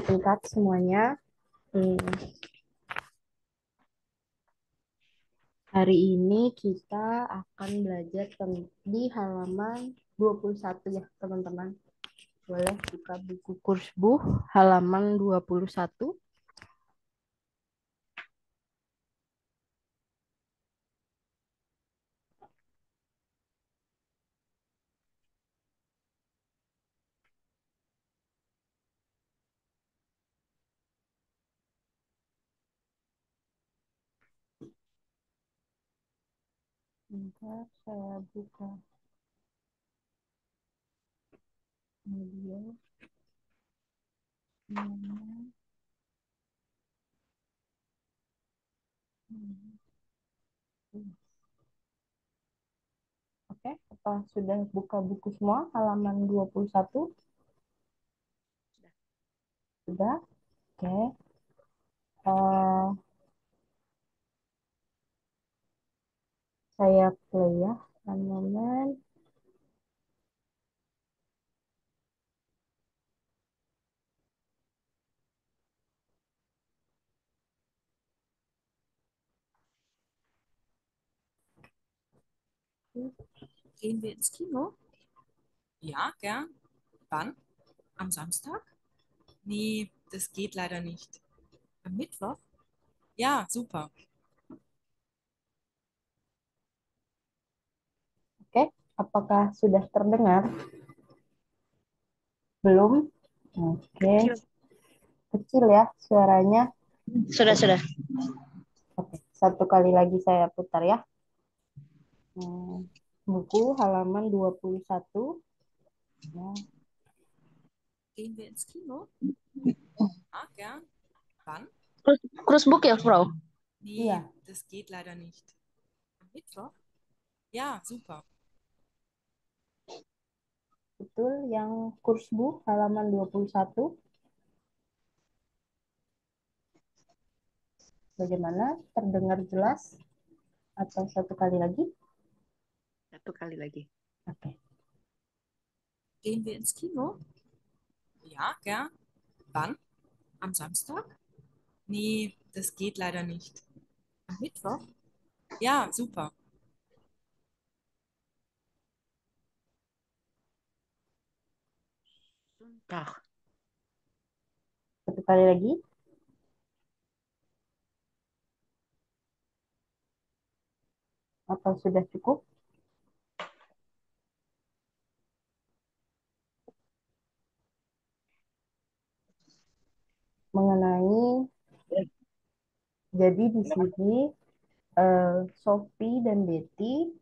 Tingkat semuanya. Hmm, Hari ini kita akan belajar di halaman 21 ya, teman-teman. Boleh buka buku kurs Bu halaman 21. Bentar, saya buka media. Hmm, hmm. Oke, apa sudah buka buku semua halaman 21? Sudah? Oke. Eh, saya play ya, teman-teman. Gehen wir ins Kino? Ja, gern. Wann? Am Samstag? Nee, das geht leider nicht. Am Mittwoch? Ja, super. Oke, apakah sudah terdengar? Belum? Oke, Kecil. kecil ya suaranya. Sudah. Oke, satu kali lagi saya putar ya. Hmm, Buku halaman 21. Ya, Gehen wir ins Kino? Ja, gern. Wann? Crossbook ya, Bro? Nee, iya, das geht leider nicht. Am Mittwoch? Ja, super. betul yang kurs Bu halaman 21. Bagaimana? Terdengar jelas atau satu kali lagi? Satu kali lagi. Oke. Gehen wir ins Kino? Ja, gern. Wann? Am Samstag? Nee, das geht leider nicht. Am Mittwoch? Ja, super. Suntah. Satu kali lagi. Apa sudah cukup? Mengenai, jadi di sini Sophie dan Betty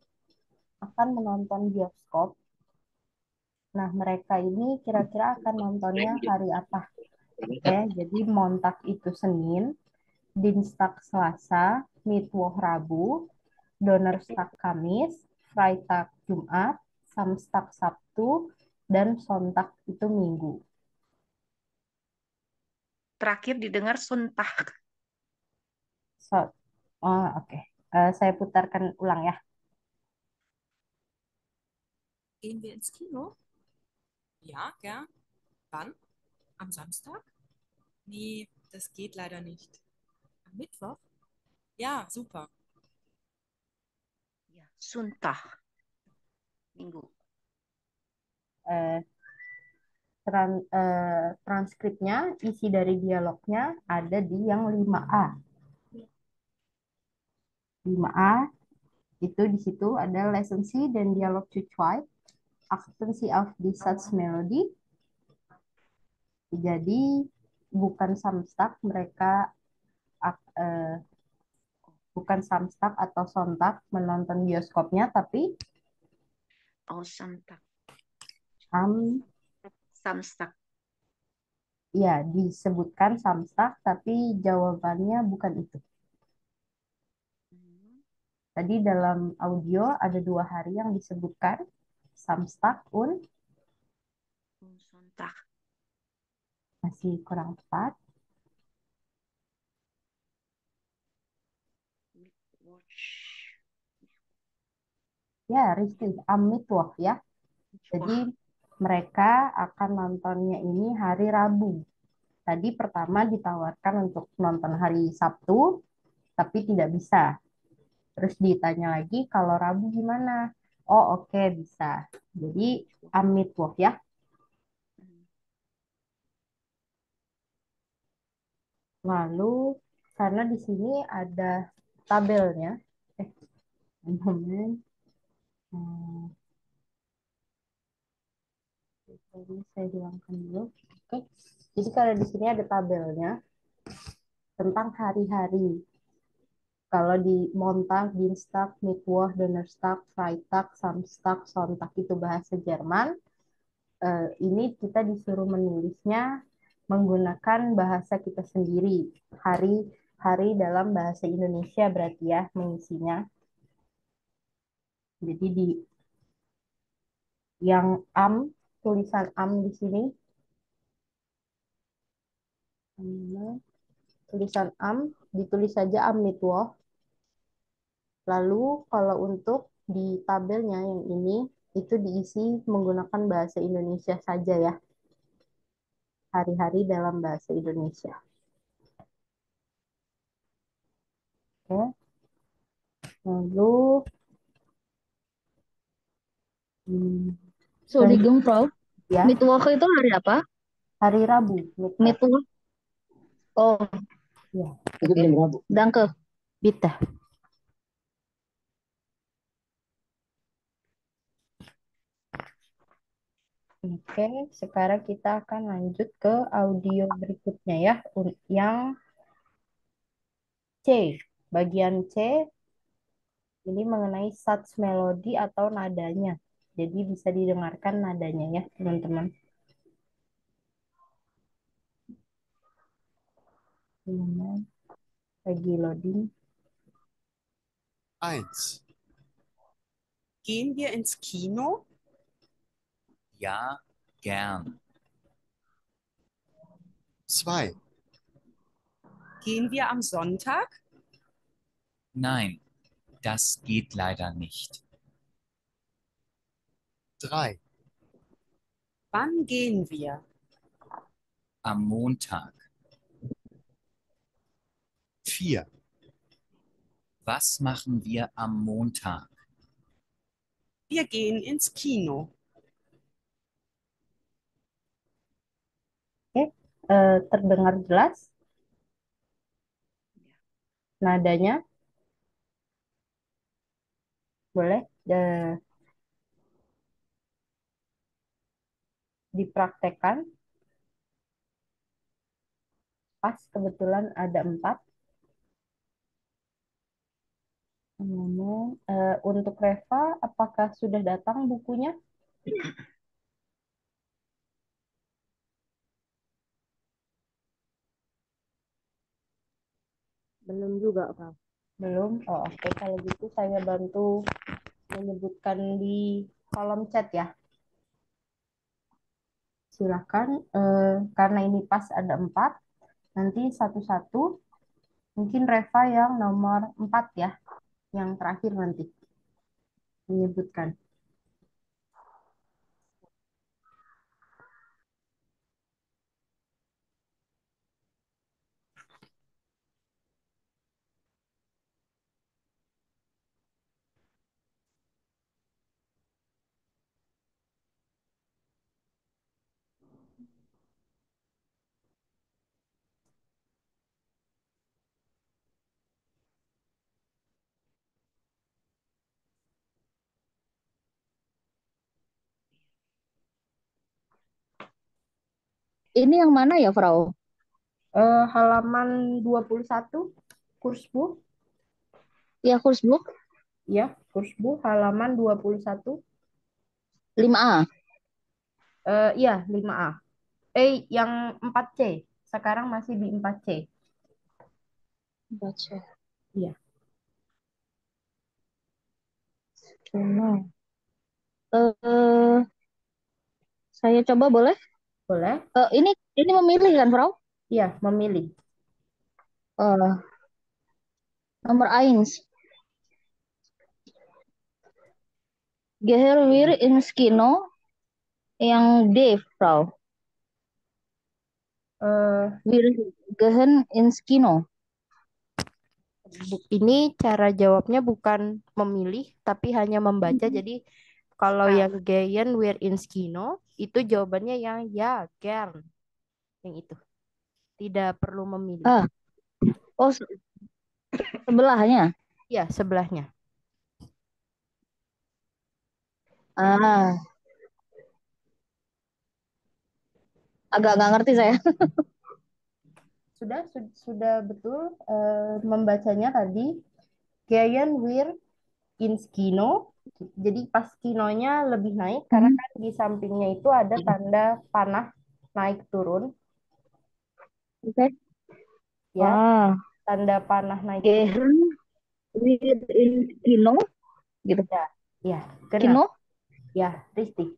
akan menonton bioskop. Nah, mereka ini kira-kira akan nontonnya hari apa? Oke, jadi Montag itu Senin, Dinsdag Selasa, Mittwoch Rabu, Donnerstag Kamis, Freitag Jumat, Samstag Sabtu, dan Sonntag itu Minggu. Terakhir didengar suntah. So, oke. Saya putarkan ulang ya. Gehen wir ins Kino? Ja, gern. Wann? Am Samstag? Nee, das geht leider nicht. Am Mittwoch? Ja, super. Ya, suntah. Minggu. Eh, Transkripnya, isi dari dialognya ada di yang 5A. 5A itu di situ ada lesson C dan dialog cucuai, accency of the such melody. Jadi bukan Samstag mereka bukan Samstag atau Sontak menonton bioskopnya, tapi Oh, samtak. am Samstak. ya disebutkan Samstag, tapi jawabannya bukan itu. Hmm, Tadi dalam audio ada 2 hari yang disebutkan Samstag und Sonntag. masih kurang tepat. Mittwoch. Ya, richtig, am Mittwoch ya. Jadi Mittwoch. mereka akan nontonnya ini hari Rabu. tadi pertama ditawarkan untuk nonton hari Sabtu, tapi tidak bisa. Terus ditanya lagi, kalau Rabu gimana? Oh, oke, bisa. Jadi, amit woh ya. Lalu, karena di sini ada tabelnya. Eh, momen. Hmm, Jadi saya hilangkan dulu. Oke. Jadi kalau di sini ada tabelnya tentang hari-hari. Kalau di Montag, Dienstag, Mittwoch, Donnerstag, Freitag, Samstag, Sonntag itu bahasa Jerman. Ini kita disuruh menulisnya menggunakan bahasa kita sendiri. Hari-hari dalam bahasa Indonesia berarti ya mengisinya. Jadi di yang tulisan di sini, tulisan ditulis saja am Mittwoch. Lalu kalau untuk di tabelnya yang ini itu diisi menggunakan bahasa Indonesia saja ya. Hari-hari dalam bahasa Indonesia. Oke. Lalu hmm, Sorry, Frau. ya Mittwoch itu hari apa? hari Rabu. Mittwoch. Oh, Ya, oke. Danke. Bitte. Oke, sekarang kita akan lanjut ke audio berikutnya ya, yang C. Bagian C ini mengenai sats melodi atau nadanya. Jadi bisa didengarkan nadanya ya, teman-teman. Lagi loading. 1. Gehen wir ins Kino? Ja, gern. 2. Gehen wir am Sonntag? Nein, das geht leider nicht. 3. Wann gehen wir? Am Montag. 4. Was machen wir am Montag? Wir gehen ins Kino. Oke, terdengar jelas nadanya? Boleh dipraktekkan. Pas kebetulan ada 4. Untuk Reva, apakah sudah datang bukunya? Belum juga, Kak. Belum? Oh, oke. Kalau gitu saya bantu menyebutkan di kolom chat ya. Silakan, karena ini pas ada 4, nanti satu-satu, mungkin Reva yang nomor 4 ya, yang terakhir nanti menyebutkan. Ini yang mana ya, Frau? Halaman 21, Kursbu. Ya, Kursbuch Ya, Kursbu halaman 21. 5A. Iya, 5A. Yang 4C. Sekarang masih di 4C. Baca. Iya, Kuno. Eh, saya coba boleh? boleh. Ini memilih kan, Frau? Iya, memilih. Eh, nomor 1. Gehen wir ins Kino. Yang D, Frau. Eh, Wir gehen ins Kino. ini cara jawabnya bukan memilih, tapi hanya membaca. Jadi kalau Spell. yang gehen wir ins Kino, itu jawabannya yang ya, gern. Yang itu. Tidak perlu memilih. Ah, oh sebelahnya. Ya, sebelahnya. Ah, agak nggak ngerti saya. Sudah betul membacanya tadi. Gehen wir ins Kino. Jadi pas kinonya lebih naik karena kan di sampingnya itu ada tanda panah naik turun Oke. ya. Ah, Tanda panah naik turun. gehen wir ins Kino gitu. Ya, ya, kena. Kino. Ya, Risti.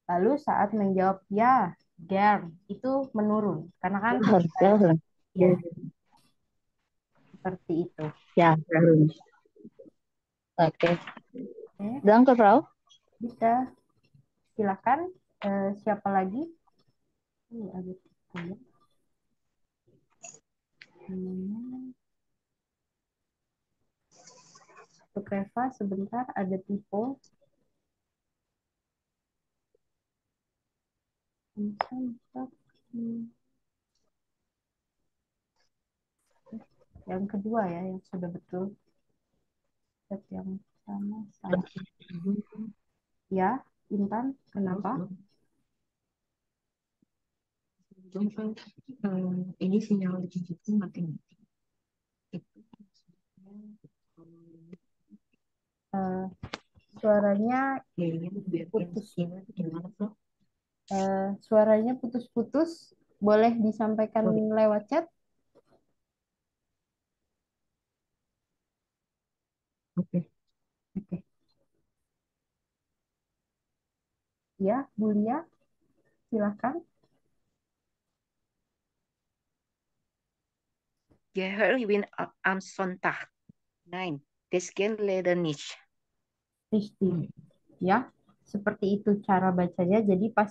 Lalu saat menjawab ya, gern itu menurun karena kan Gehen. ya seperti itu. Ya, gehen. Oke. Oke, Danke, Frau. bisa silakan. Siapa lagi? Ini ada tiga. Untuk Reva sebentar ada tipe. Yang kedua ya, yang sudah betul. Set yang sama salah. Ya, Intan, kenapa? Ini sinyal digitu makin Eh, suaranya kayaknya biar putus. gimana tuh? Suaranya putus-putus. Boleh disampaikan lewat chat? Oke. Oke. Ya, Bulia, silakan. Geherwin am Sonntag. Nein, das geht leider nicht. Risti. Ya, seperti itu cara bacanya. Jadi pas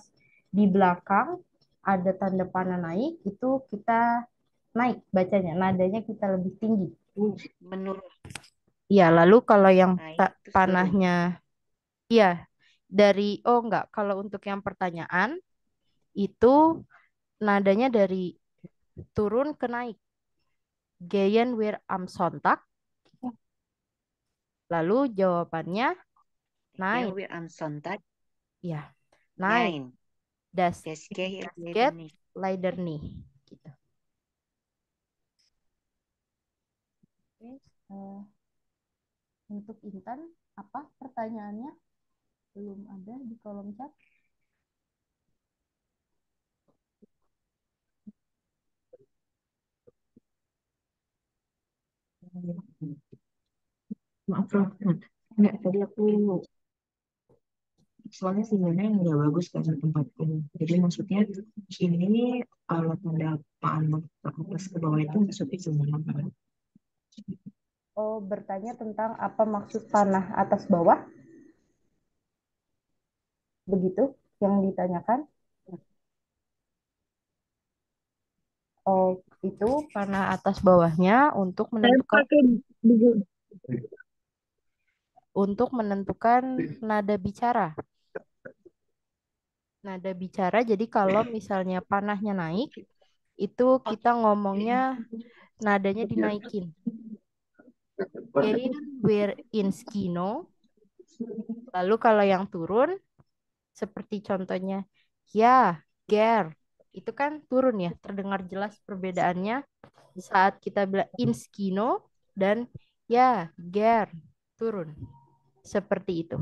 di belakang ada tanda panah naik, itu kita naik bacanya. Nadanya kita lebih tinggi. Menurun. Iya, lalu kalau yang Naik terus turun. panahnya, iya, oh enggak, kalau untuk yang pertanyaan, itu nadanya dari turun ke naik. Gehen wir am Sonntag. Lalu jawabannya naik. Gehen wir am Sonntag. Ya, naik. Nein, Das das geht leider geht nicht. leider nicht. Gitu. Oke, untuk Intan, apa pertanyaannya? Belum ada di kolom chat. Maaf, Prof. Enggak, tadi aku soalnya sinyalnya nggak bagus kan tempatku. Jadi maksudnya ini kalau tanda panah ke atas ke bawah itu maksudnya gimana? Oh, bertanya tentang apa maksud panah atas bawah? Begitu yang ditanyakan? Oh, itu panah atas bawahnya untuk Saya menentukan pakai buku. nada bicara. Nada bicara, jadi kalau misalnya panahnya naik, itu kita ngomongnya nadanya dinaikin. Gehen wir ins Kino. Lalu kalau yang turun, seperti contohnya, ya, ger. Itu kan turun ya, terdengar jelas perbedaannya saat kita bilang ins Kino dan ya, ger, turun. Seperti itu.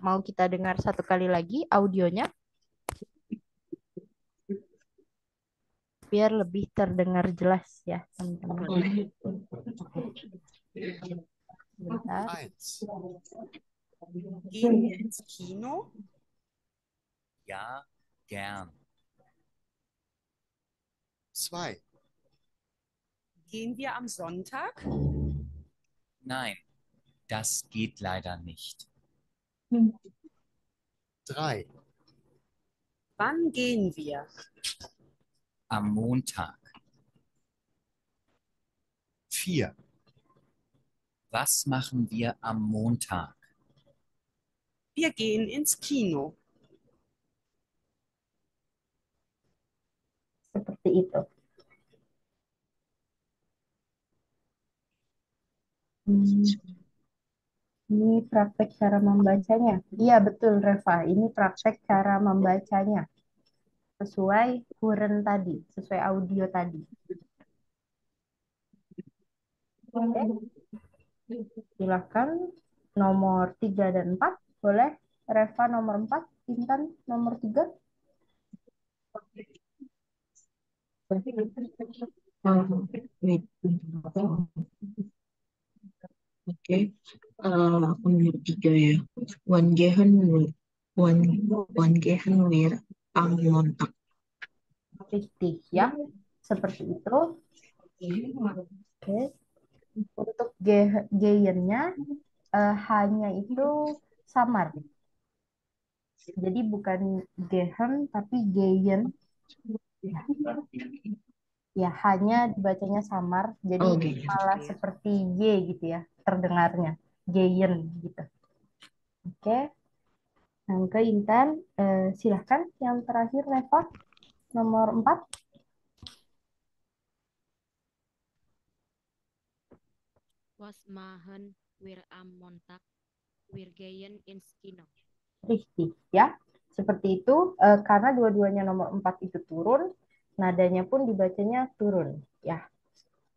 Mau kita dengar satu kali lagi audionya? Biar lebih terdengar jelas ya, teman-teman. Bentar. 1. Gehen wir ins Kino? Ja, gern. 2. Gehen wir am Sonntag? Nein, das geht leider nicht. 3, Wann gehen wir? Am Montag. 4, Was machen wir am Montag? Wir gehen ins Kino. Seperti itu. Ini praktek cara membacanya. Iya, betul, Reva. Ini praktek cara membacanya. Sesuai huren tadi, sesuai audio tadi. Oke, silakan nomor 3 dan 4. Boleh Reva nomor 4, Intan nomor 3. Wait. Oke, aku nomor 3 ya. One gehen one one gehen wir am Montag. Richtig, ya. Seperti itu. Oke. Untuk geyennya hanya itu samar. Jadi bukan gehen tapi geyen. Ya, hanya dibacanya samar. Jadi Oh, oke. malah seperti Y gitu ya, terdengarnya. Geyen gitu. Oke. Yang ke Intan, silahkan yang terakhir Reva, nomor 4. Was machen wir am Montag? Wir gehen ins Kino. Richtig, ya. Seperti itu, karena dua-duanya nomor 4 itu turun, nadanya pun dibacanya turun. Ya.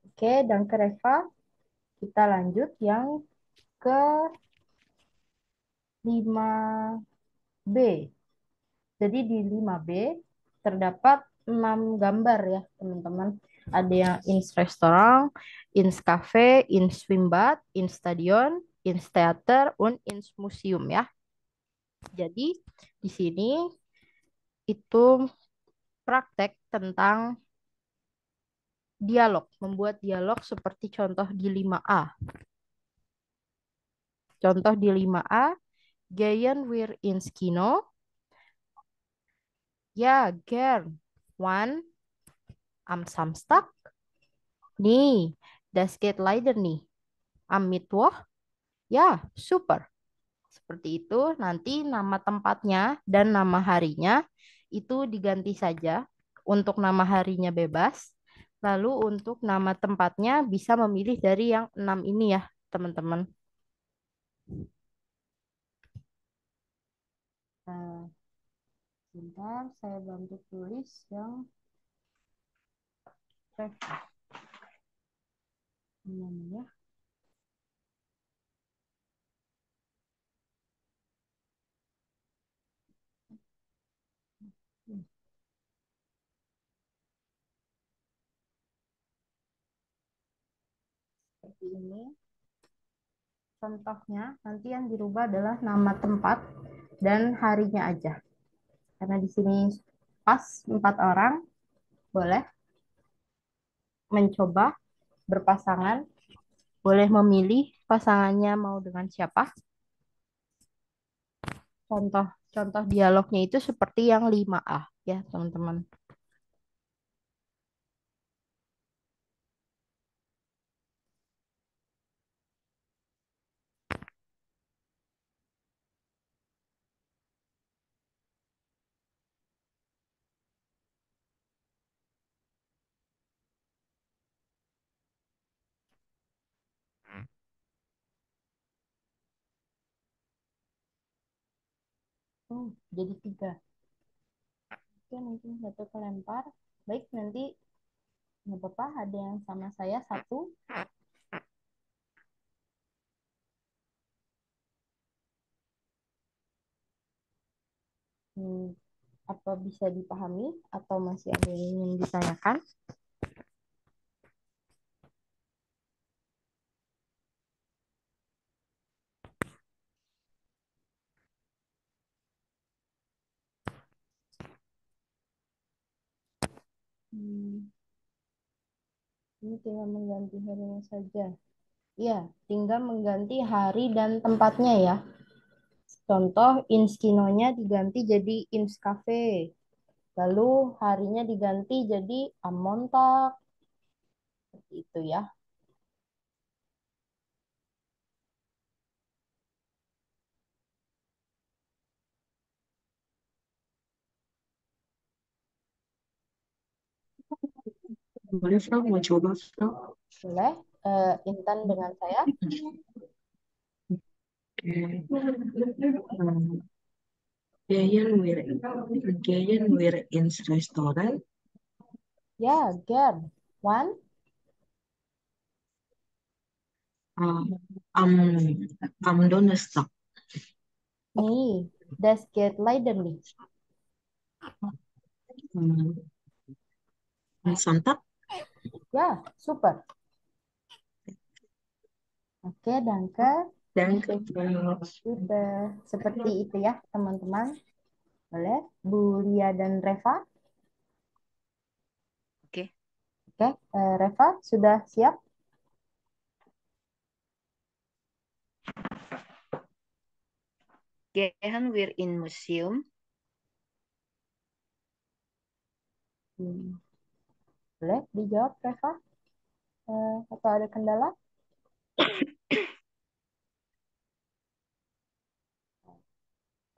Oke, dan ke Reva, kita lanjut yang ke 5B. Jadi di 5B terdapat 6 gambar ya, teman-teman. Ada yang ins Restaurant, ins Cafe, ins Schwimmbad, ins Stadion, ins Theater, und ins Museum ya. Jadi di sini itu praktek tentang dialog, membuat dialog seperti contoh di 5A. Contoh di 5A, gehen wir ins Kino? Ja, gern. Wann? Am Samstag? Nih, das geht leider nicht. Am Mittwoch? Ya, super. Seperti itu, nanti nama tempatnya dan nama harinya itu diganti saja. Untuk nama harinya bebas. Lalu untuk nama tempatnya bisa memilih dari yang 6 ini ya, teman-teman. Nah, sebentar, saya bantu tulis yang namanya. Seperti ini. Contohnya nanti yang dirubah adalah nama tempat dan harinya aja. Karena di sini pas 4 orang, boleh mencoba berpasangan, boleh memilih pasangannya mau dengan siapa. Contoh dialognya itu seperti yang 5A ya, teman-teman. Jadi 3. Oke, mungkin satu kelempar. Baik, nanti nggak apa-apa, ada yang sama saya 1. Apa bisa dipahami atau masih ada yang ingin ditanyakan? Ini tinggal mengganti harinya saja. Iya, tinggal mengganti hari dan tempatnya ya. Contoh Inskinonya diganti jadi Inskafe. Lalu harinya diganti jadi Amontak. Seperti itu ya. Boleh, Frau, mau coba, Frau? Boleh? Intan dengan saya. Hmm, Gehen wir ins Restaurant Ya, Gern. One. am, am Donnerstag. Nee, das geht leider nicht. Hmm, am Sonntag. Ya, super. Oke, danke. Danke, Frau. Sudah seperti itu ya, teman-teman. Boleh? Bu Lia dan Reva. Oke. Oke, Reva sudah siap? Gehen wir in museum? Hmm, Boleh dijawab, Reva? Atau ada kendala?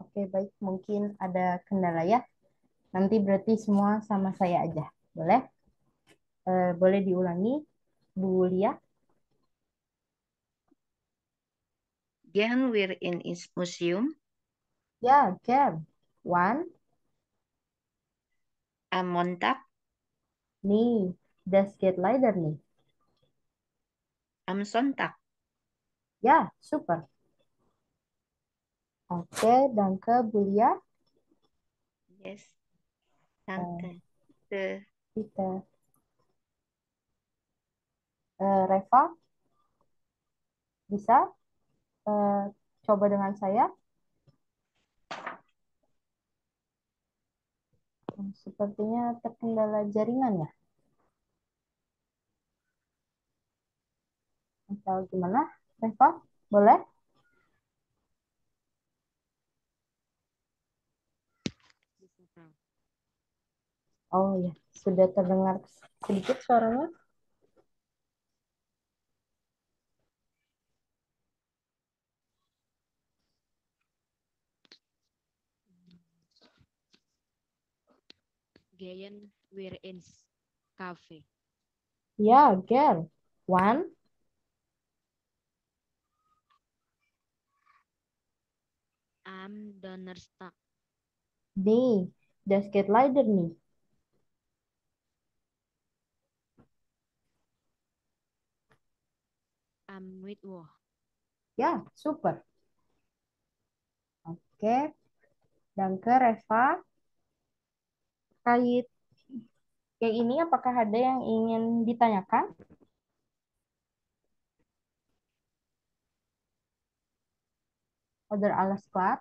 Oke, baik. Mungkin ada kendala ya. Nanti berarti semua sama saya aja. Boleh? Boleh diulangi, Bu Lia? Gehen wir in ins museum? Ya, Gern. One. Am Montag? Nee, das geht leider nicht. Am Sonntag? Ya, super. Oke, danke, Bu Lia. Yes. Eh, Danke. De, kita. Reva, bisa eh, coba dengan saya? Sepertinya terkendala jaringan ya. Atau gimana, Reva? Boleh? Bisa, Frau. Oh ya, sudah terdengar sedikit suaranya. Gehen wir ins Cafe. Ya, girl. One. Am Donnerstag. Nee, das geht leider nicht. Am Mittwoch. Ya, super. Oke, danke Reva. Kait kayak ini apakah ada yang ingin ditanyakan? Oder alles klar?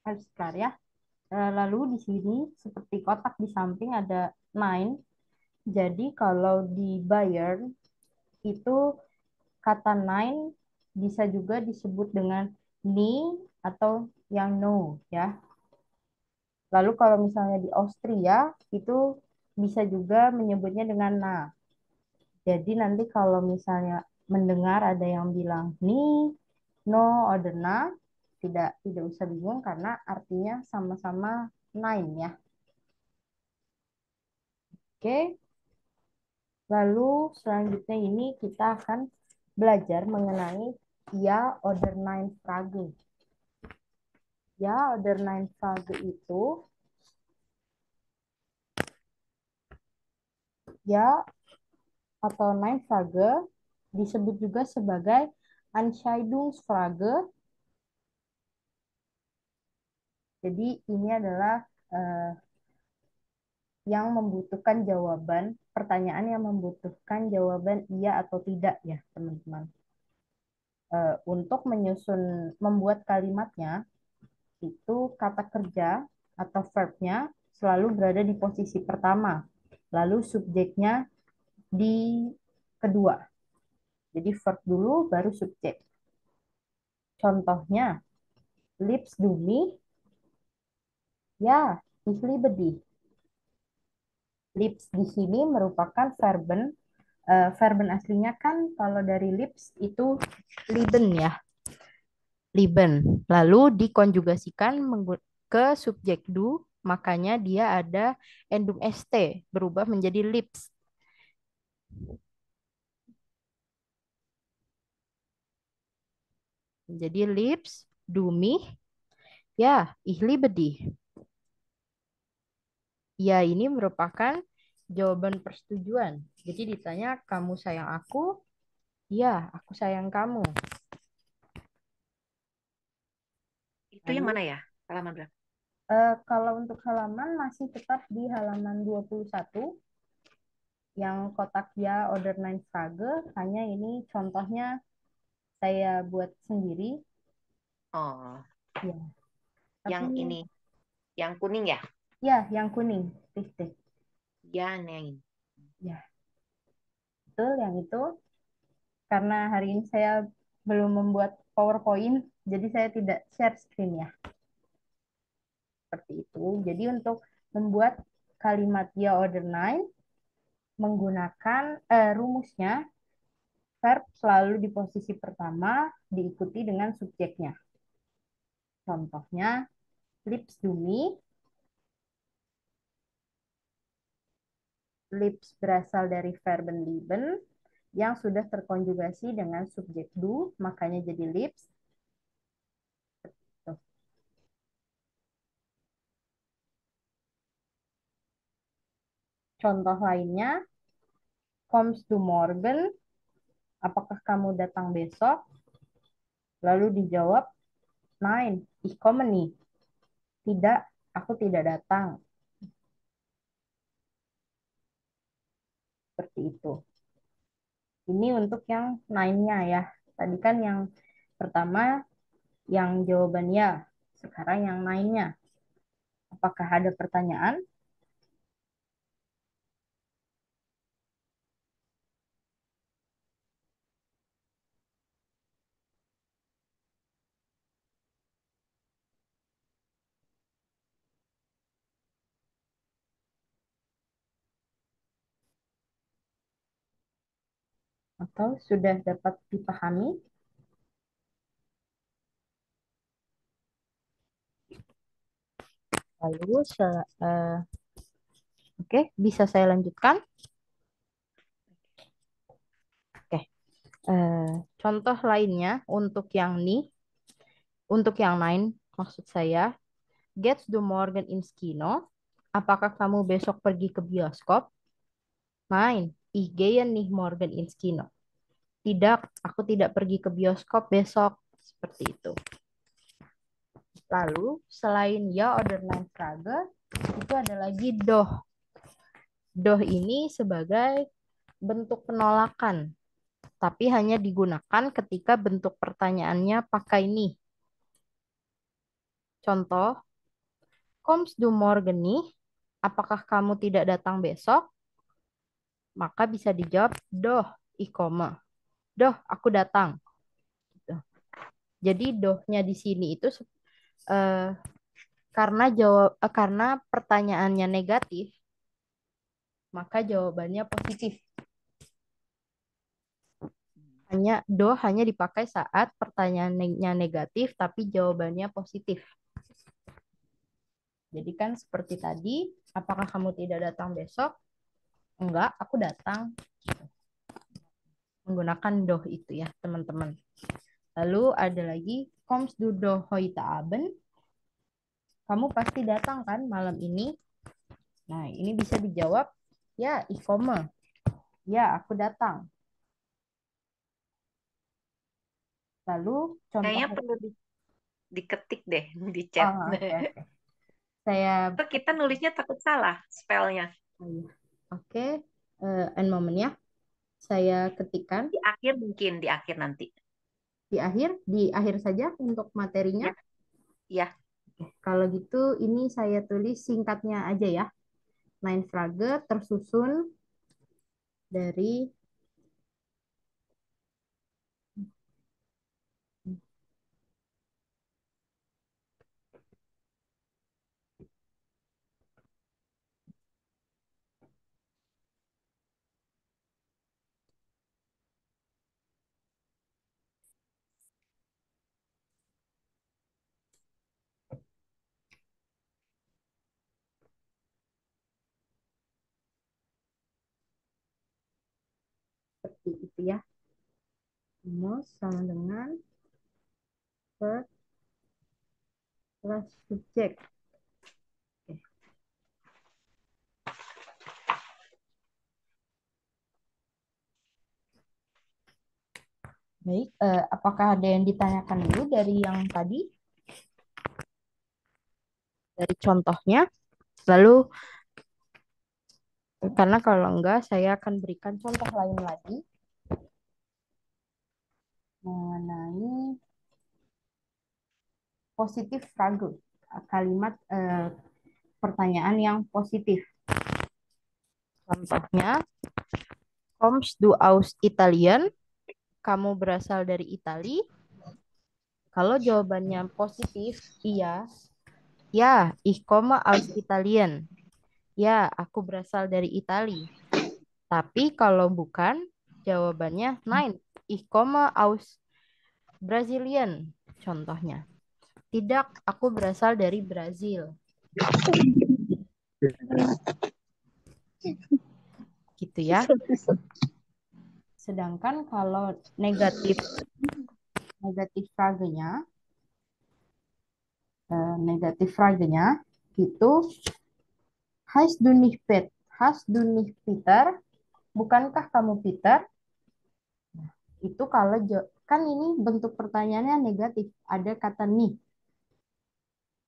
Alles klar ya. Lalu di sini seperti kotak di samping ada nine. Jadi kalau di Bayern itu kata nine bisa juga disebut dengan ni atau yang no ya. Lalu kalau misalnya di Austria itu bisa juga menyebutnya dengan na. Jadi nanti kalau misalnya mendengar ada yang bilang ni, no, oder na, tidak usah bingung karena artinya sama-sama nine ya. Oke. Lalu selanjutnya ini kita akan belajar mengenai ya oder nein Frage. Ya oder nein Frage itu ya atau nein Frage disebut juga sebagai Entscheidungsfrage. Jadi ini adalah eh, yang membutuhkan jawaban, pertanyaan yang membutuhkan jawaban iya atau tidak ya, teman-teman. Untuk menyusun, membuat kalimatnya, itu kata kerja atau verbnya selalu berada di posisi pertama. lalu subjeknya di kedua. Jadi verb dulu baru subjek. Contohnya, liebst du mich? Ya, ich liebe dich. Liebst di sini merupakan verben. Verben aslinya kan kalau dari liebst itu lieben ya. Lieben. Lalu dikonjugasikan ke subjek du, makanya dia ada endum st, berubah menjadi liebst. Jadi liebst du mich? Ya, ich liebe dich. Ya, ini merupakan jawaban persetujuan. Jadi ditanya, kamu sayang aku? Ya, aku sayang kamu. Itu yang Lalu, mana ya? Halaman berapa? kalau untuk halaman masih tetap di halaman 21. Yang kotak ya order 9 frage, hanya ini contohnya saya buat sendiri. Oh, Ya, yang tapi ini, yang kuning ya? ya yang kuning, titik. Ya, Neng. Ya, betul yang itu. Karena hari ini saya belum membuat PowerPoint, jadi saya tidak share screen ya. Seperti itu. Jadi untuk membuat kalimat ya order 9 menggunakan rumusnya verb selalu di posisi pertama diikuti dengan subjeknya. Contohnya, liebst du mich? Liebst berasal dari verben lieben yang sudah terkonjugasi dengan subjek du, makanya jadi liebst. Tuh. Contoh lainnya, kommst du morgen? Apakah kamu datang besok? Lalu dijawab, nein, ich komme nicht. Tidak, aku tidak datang. Seperti itu. Ini untuk yang nine-nya ya. Tadi kan yang pertama yang jawabannya, sekarang yang nine-nya. Apakah ada pertanyaan? Atau sudah dapat dipahami? Lalu, oke, bisa saya lanjutkan? Oke, contoh lainnya untuk yang nih, untuk yang lain, maksud saya, Gehst du morgen ins Kino? Apakah kamu besok pergi ke bioskop? Nein, ich gehe nicht morgen ins Kino. Tidak, aku tidak pergi ke bioskop besok. Seperti itu. Lalu, selain ya oder nein Frage, itu ada lagi doch. Doh ini sebagai bentuk penolakan, tapi hanya digunakan ketika bentuk pertanyaannya pakai nih. Contoh, kommst du morgen nicht? Apakah kamu tidak datang besok? Maka bisa dijawab, doh, ich komme. Doh, aku datang. Gitu. Jadi dohnya di sini itu karena pertanyaannya negatif, maka jawabannya positif. Hanya dipakai saat pertanyaannya negatif tapi jawabannya positif. Jadi kan seperti tadi, apakah kamu tidak datang besok? Enggak, aku datang. Menggunakan doh itu ya, teman-teman. Lalu ada lagi, kommst du doch heute Abend? Kamu pasti datang kan malam ini? Nah, ini bisa dijawab, ya, ich komme. Ya, aku datang. Lalu contoh Kayaknya perlu diketik deh di chat. oke. Saya Atau kita nulisnya takut salah spellnya. Oke, one moment ya. Saya ketikkan Di akhir mungkin, di akhir nanti. di akhir saja untuk materinya. Ya. Ya. Oke, kalau gitu ini saya tulis singkatnya aja ya. nine frage tersusun dari seperti itu ya. Rumus sama dengan verb plus subjek. Oke. Baik, apakah ada yang ditanyakan dulu dari yang tadi? Dari contohnya? Lalu, karena kalau enggak, saya akan berikan contoh lain lagi mengenai positif frage, kalimat pertanyaan yang positif. Contohnya, kommst du aus Italien? Kamu berasal dari Itali? Kalau jawabannya positif, iya. Ya, ich komme aus Italien. Ya, aku berasal dari Itali. Tapi kalau bukan, jawabannya nein, ich komme aus Brasilien. Contohnya. Tidak, aku berasal dari Brazil. Gitu ya. Sedangkan kalau negatif fragenya itu hast du nicht Peter? Bukankah kamu Peter? Itu kalau kan ini bentuk pertanyaannya negatif, ada kata nih.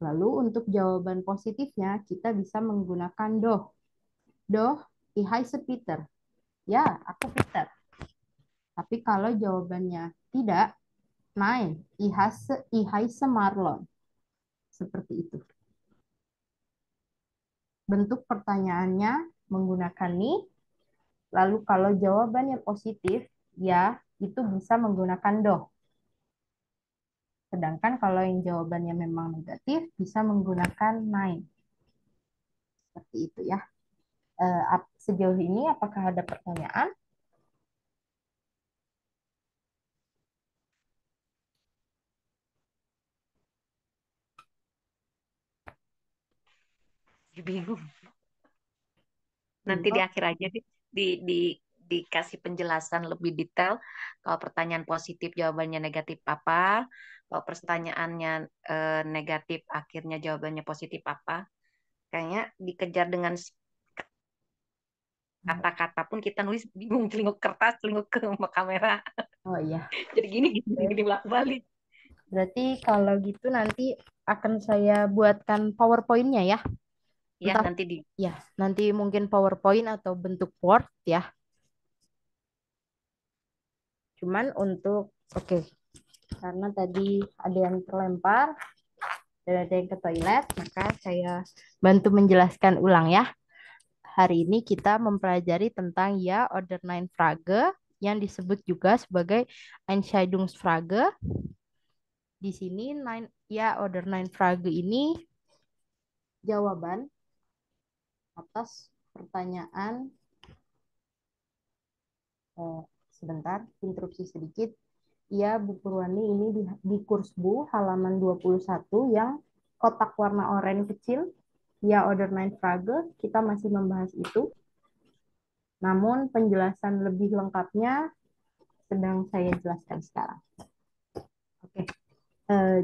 Lalu untuk jawaban positifnya kita bisa menggunakan doh. Doh, ich heiße Peter. Ya, aku Peter. Tapi kalau jawabannya tidak, nein, ich heiße Marlon. Seperti itu. Bentuk pertanyaannya menggunakan nih. Lalu kalau jawabannya positif, ya, itu bisa menggunakan doh. Sedangkan kalau yang jawabannya memang negatif, bisa menggunakan nein. Seperti itu ya. Sejauh ini apakah ada pertanyaan? Bingung. Nanti di akhir aja dikasih penjelasan lebih detail. Kalau pertanyaan positif jawabannya negatif apa, kalau pertanyaannya negatif akhirnya jawabannya positif apa. Kayaknya dikejar dengan kata-kata pun kita nulis bingung, celinguk kertas, celinguk ke kamera. Oh iya. Jadi gini balik. Berarti kalau gitu nanti akan saya buatkan PowerPoint-nya ya. Ya, Entah, nanti ya, nanti mungkin PowerPoint atau bentuk Word ya. Cuman untuk oke. Karena tadi ada yang terlempar dan ada yang ke toilet, maka saya bantu menjelaskan ulang ya. Hari ini kita mempelajari tentang ya order nine frage yang disebut juga sebagai Entscheidungsfrage. Di sini ya order nine frage ini jawaban atas pertanyaan sebentar, interupsi sedikit. Ya, Bu Purwani, ini di Kursbu halaman 21 yang kotak warna oranye kecil. Ya, order nine frage, kita masih membahas itu. Namun penjelasan lebih lengkapnya sedang saya jelaskan sekarang. Oke.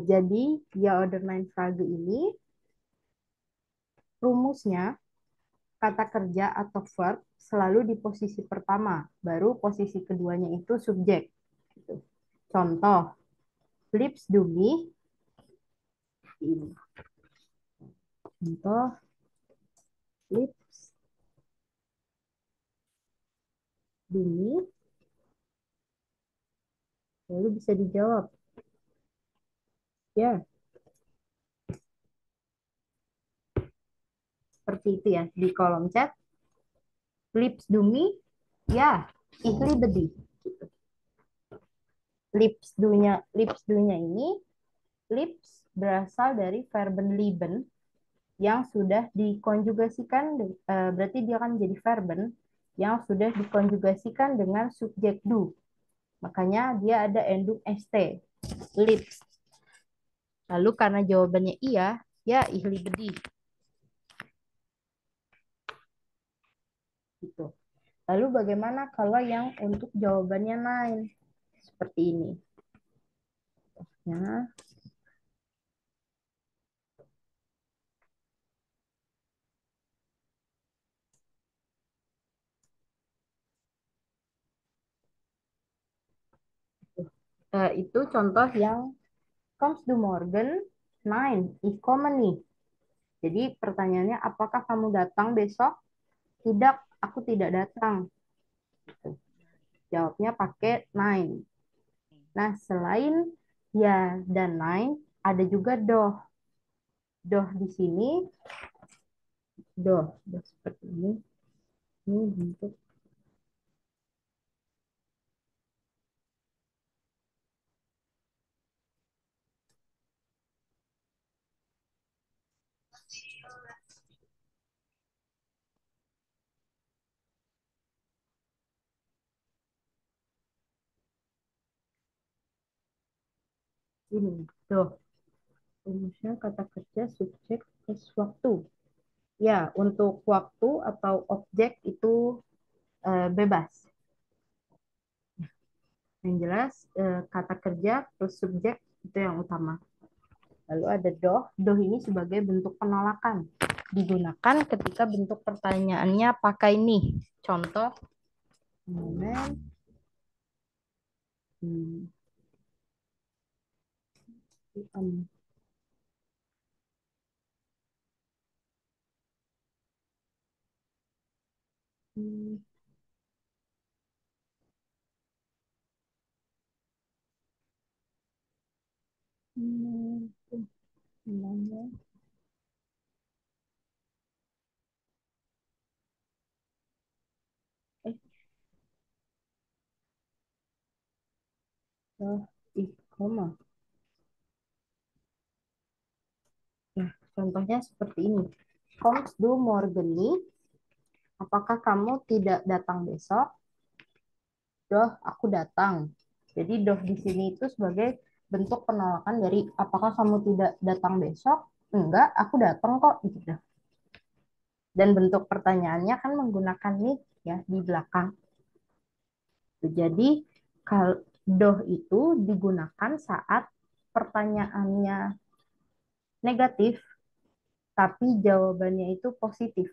Jadi, ya order nine frage ini rumusnya kata kerja atau verb selalu di posisi pertama, baru posisi keduanya itu subjek. Gitu. Contoh, flips du mich, ini. Contoh, flips du mich, lalu bisa dijawab. Ya. seperti itu ya di kolom chat. Lips du me? Ya, ich liebe dich. Gitu. Lips do-nya ini, lips berasal dari verben lieben yang sudah dikonjugasikan, berarti dia akan jadi verben yang sudah dikonjugasikan dengan subjek do. Makanya dia ada endung st, lips. Lalu karena jawabannya iya, ya ich liebe dich. Gitu. Lalu bagaimana kalau yang untuk jawabannya nein? Seperti ini. Ya. Itu contoh yang kommst du morgen? Nein, ich komme nicht. Jadi pertanyaannya, apakah kamu datang besok? Tidak, aku tidak datang. Gitu. Jawabnya pakai nein. Nah, selain ya dan nein, ada juga doh. Doh di sini, doh seperti ini. Ini bentuk ini, doh. Rumusnya kata kerja subjek plus waktu. Ya, untuk waktu atau objek itu bebas. Yang jelas kata kerja plus subjek itu yang utama. Lalu ada doh. Doh ini sebagai bentuk penolakan. Digunakan ketika bentuk pertanyaannya pakai nih. Contoh, moment. Hmm. Um. Hmm. Hmm. Namanya. Doh, koma. Nah, contohnya seperti ini. Kommst du morgen nicht? Apakah kamu tidak datang besok? Doh, aku datang. Jadi doh di sini itu sebagai bentuk penolakan dari apakah kamu tidak datang besok? Enggak, aku datang kok gitu. Dan bentuk pertanyaannya kan menggunakan nih ya di belakang. Jadi kalau doh itu digunakan saat pertanyaannya negatif tapi jawabannya itu positif.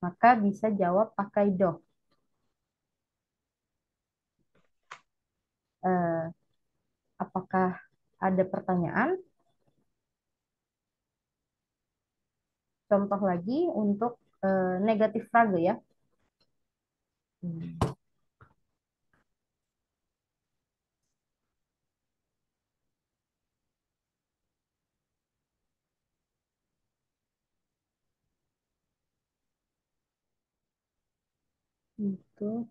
Maka bisa jawab pakai doh. Apakah ada pertanyaan? Contoh lagi untuk negatif frage ya. Itu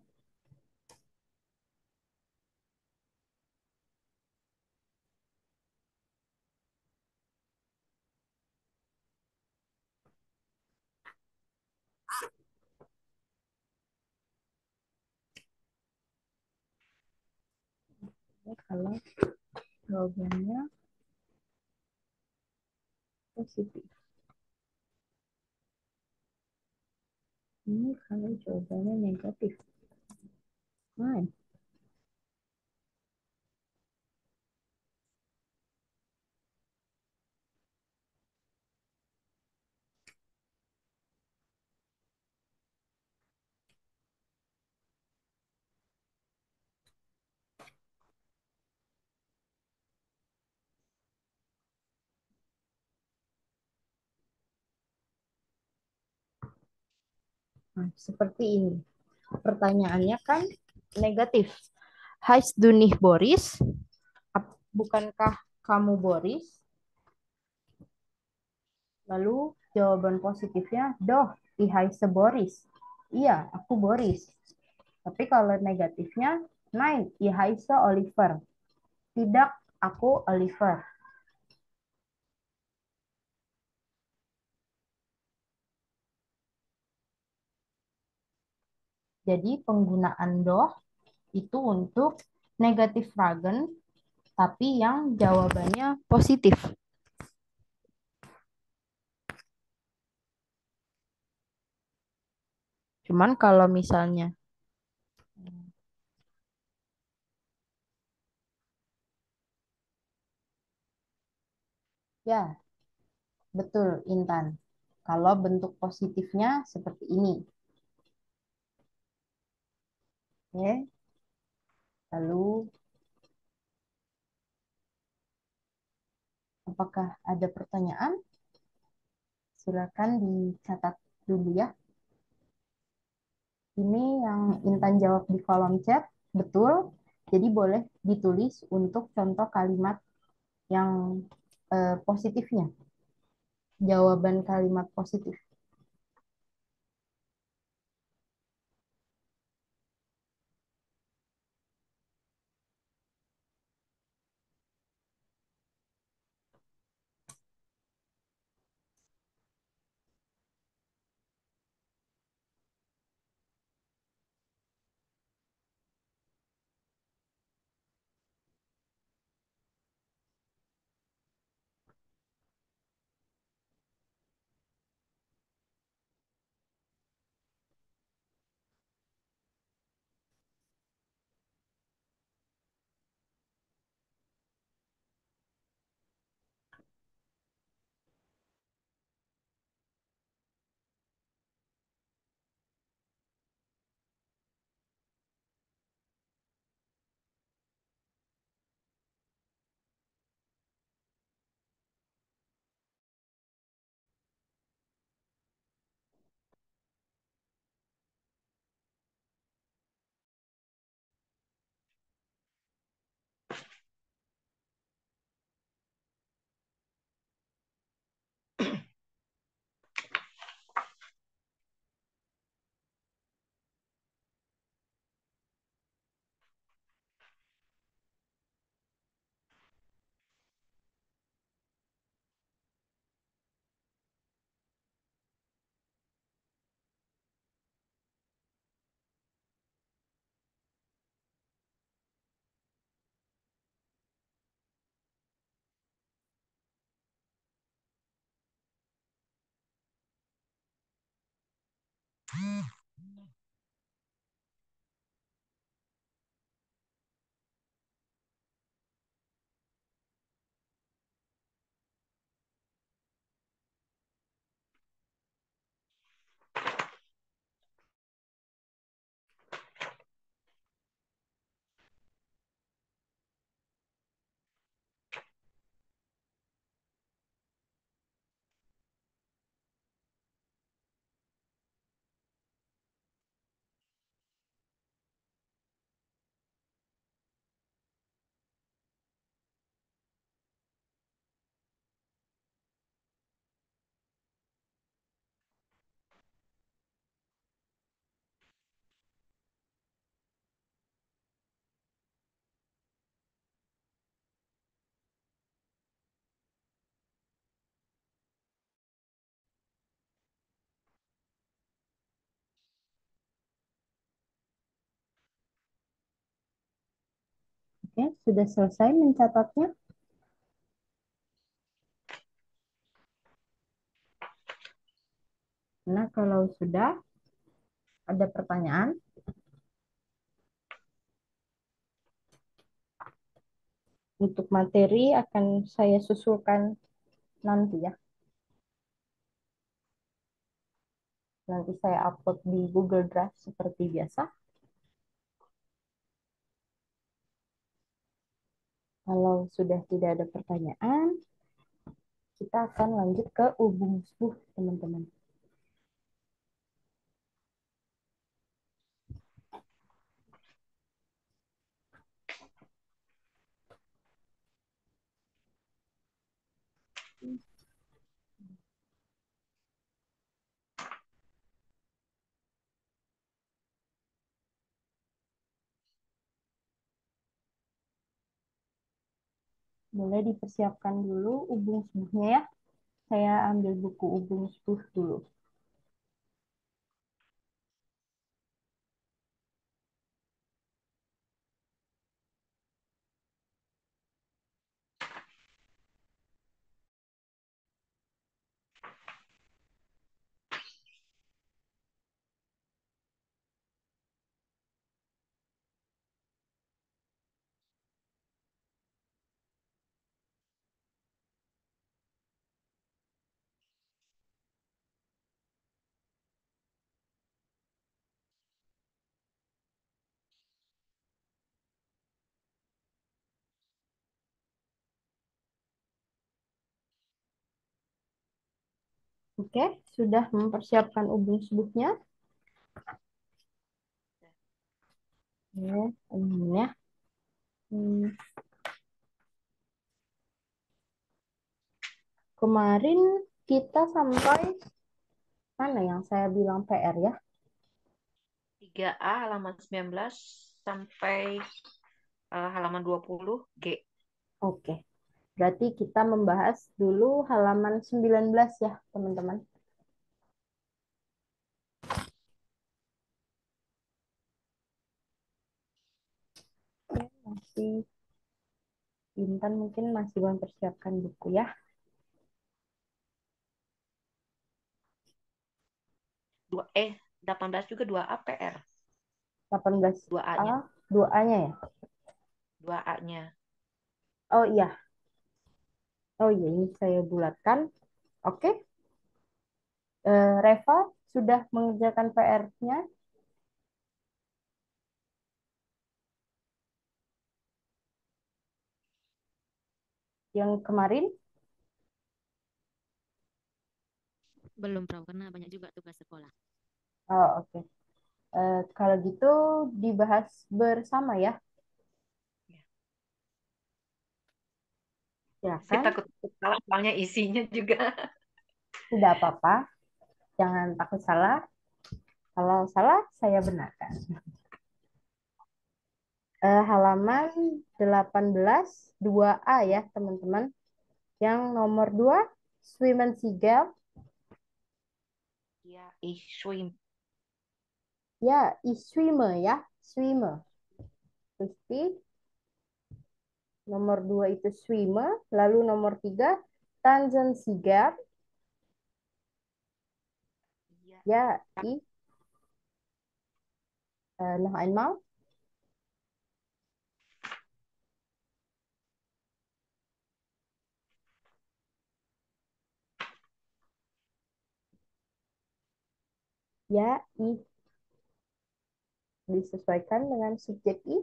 kalau jawabannya positif. Ini kalau jawabannya negatif. Nah, seperti ini. Pertanyaannya kan negatif. Heißt du nicht Boris? Bukankah kamu Boris? Lalu jawaban positifnya, Doh, ich heiße Boris. Iya, aku Boris. Tapi kalau negatifnya, Nein, ich heiße Oliver. Tidak, aku Oliver. Jadi penggunaan doh itu untuk negatif fragen, tapi yang jawabannya positif. Cuman kalau misalnya ya, betul Intan. Kalau bentuk positifnya seperti ini. Oke, lalu apakah ada pertanyaan? Silakan dicatat dulu ya. Ini yang Intan jawab di kolom chat, betul. Jadi boleh ditulis untuk contoh kalimat yang positifnya. Jawaban kalimat positif. Oke, sudah selesai mencatatnya? Nah, kalau sudah ada pertanyaan, untuk materi akan saya susulkan nanti ya. Nanti saya upload di Google Drive seperti biasa. Kalau sudah tidak ada pertanyaan, kita akan lanjut ke ubung-subuh, teman-teman. Boleh dipersiapkan dulu ubung-ubungnya ya. Saya ambil buku ubung subuh dulu. Oke, sudah mempersiapkan ubung subuhnya. Oke, ini ya. Kemarin kita sampai mana yang saya bilang PR ya? 3A halaman 19 sampai halaman 20 G. Oke, berarti kita membahas dulu halaman 19 ya, teman-teman. Oke, masih Intan mungkin masih mempersiapkan buku ya. 18 juga 2A PR. 18A, 2A-nya. 2A-nya ya? 2A-nya. Oh iya. Oh iya, ini saya bulatkan. Oke. Reva sudah mengerjakan PR-nya? Yang kemarin? Belum, Prof, karena banyak juga tugas sekolah. Oh, oke. Kalau gitu dibahas bersama ya. Ya Saya kan? takut salah soalnya isinya juga. Tidak apa-apa. Jangan takut salah. Kalau salah, saya benarkan. Halaman 18, 2A ya, teman-teman. Yang nomor 2, Swimmen Seagull. Ya, swim. Ya, swimmer ya, swimmer. Pasti. Nomor 2 itu swimmer. Lalu nomor 3, Tanzen Seagull. Ya, noch einmal. Ya, disesuaikan dengan subjek I.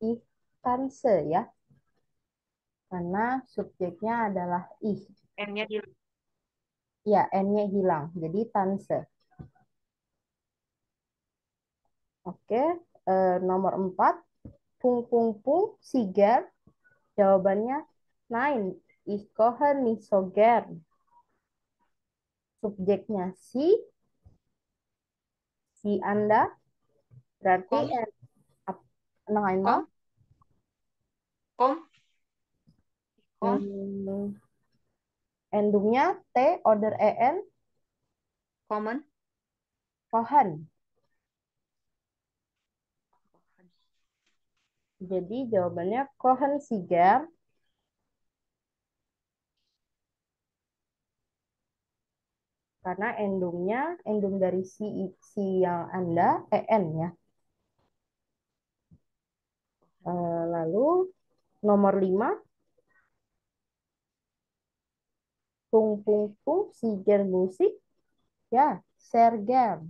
Ih, Tanse ya. Karena subjeknya adalah ih. N-nya di Ya, N-nya hilang. Jadi Tanse. Oke, nomor 4. Pung pung pung, Siger. Jawabannya nine. Ich koche nicht so gern. Subjeknya si Anda. Berarti kom, noch einmal. kom, kom, kom, Endungnya T, oder EN. common. Kochen. Jadi jawabannya kochen Siger. Karena endung dari si yang Anda, EN ya. Lalu nomor 5, pung pung pung, siger musik. Ya, serger.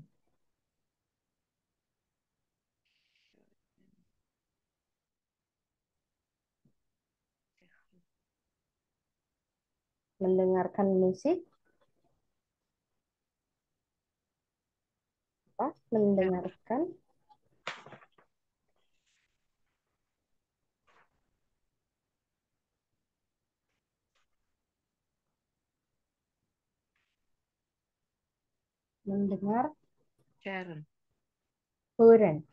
Mendengarkan musik. Apa? Mendengarkan. Mendengar. Sharon. Huren.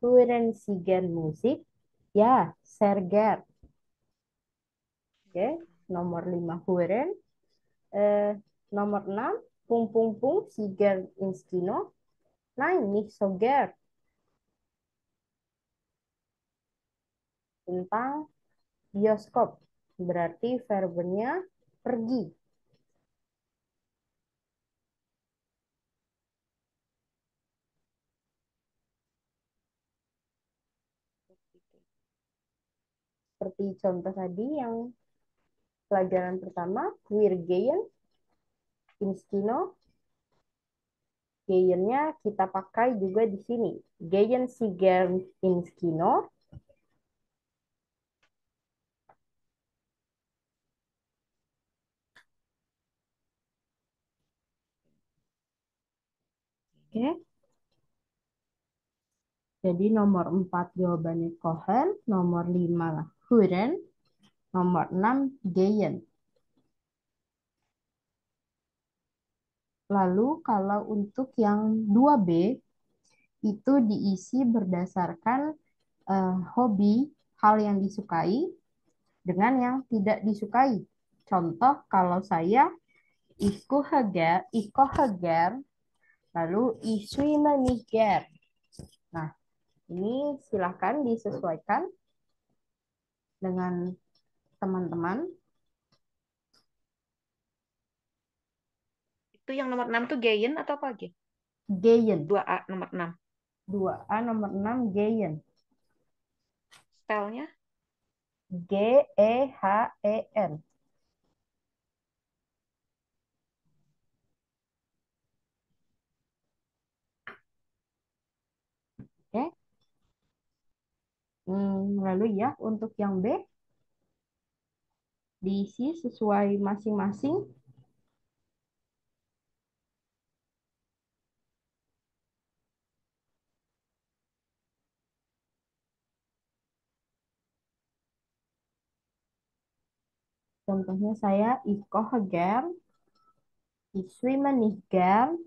Huren siger musik. Ya, serger. Oke, nomor 5 Huren. Eh, nomor 6 pung pung pung, siger inskino. Nein, nicht so ger. Tentang bioskop. Berarti verbnya pergi. Seperti contoh tadi yang pelajaran pertama, wir gehen, inskino. Gehen-nya kita pakai juga di sini. Gehen Sie gern ins Kino? Oke. Jadi nomor 4 jawabannya Cohen, nomor 5 Huren, nomor 6 Gehen. Lalu kalau untuk yang 2B itu diisi berdasarkan hobi, hal yang disukai dengan yang tidak disukai. Contoh kalau saya ich koche gern, lalu ich schwimme nicht gern. Nah, ini silahkan disesuaikan dengan teman-teman. Itu yang nomor 6 tuh Gayen atau apa lagi? Gehen. 2A nomor 6. 2A nomor 6 Gehen. Spellnya? Gehen. Oke. Lalu ya untuk yang B diisi sesuai masing-masing. Contohnya saya ich koche gern, ich schwimme nicht gern.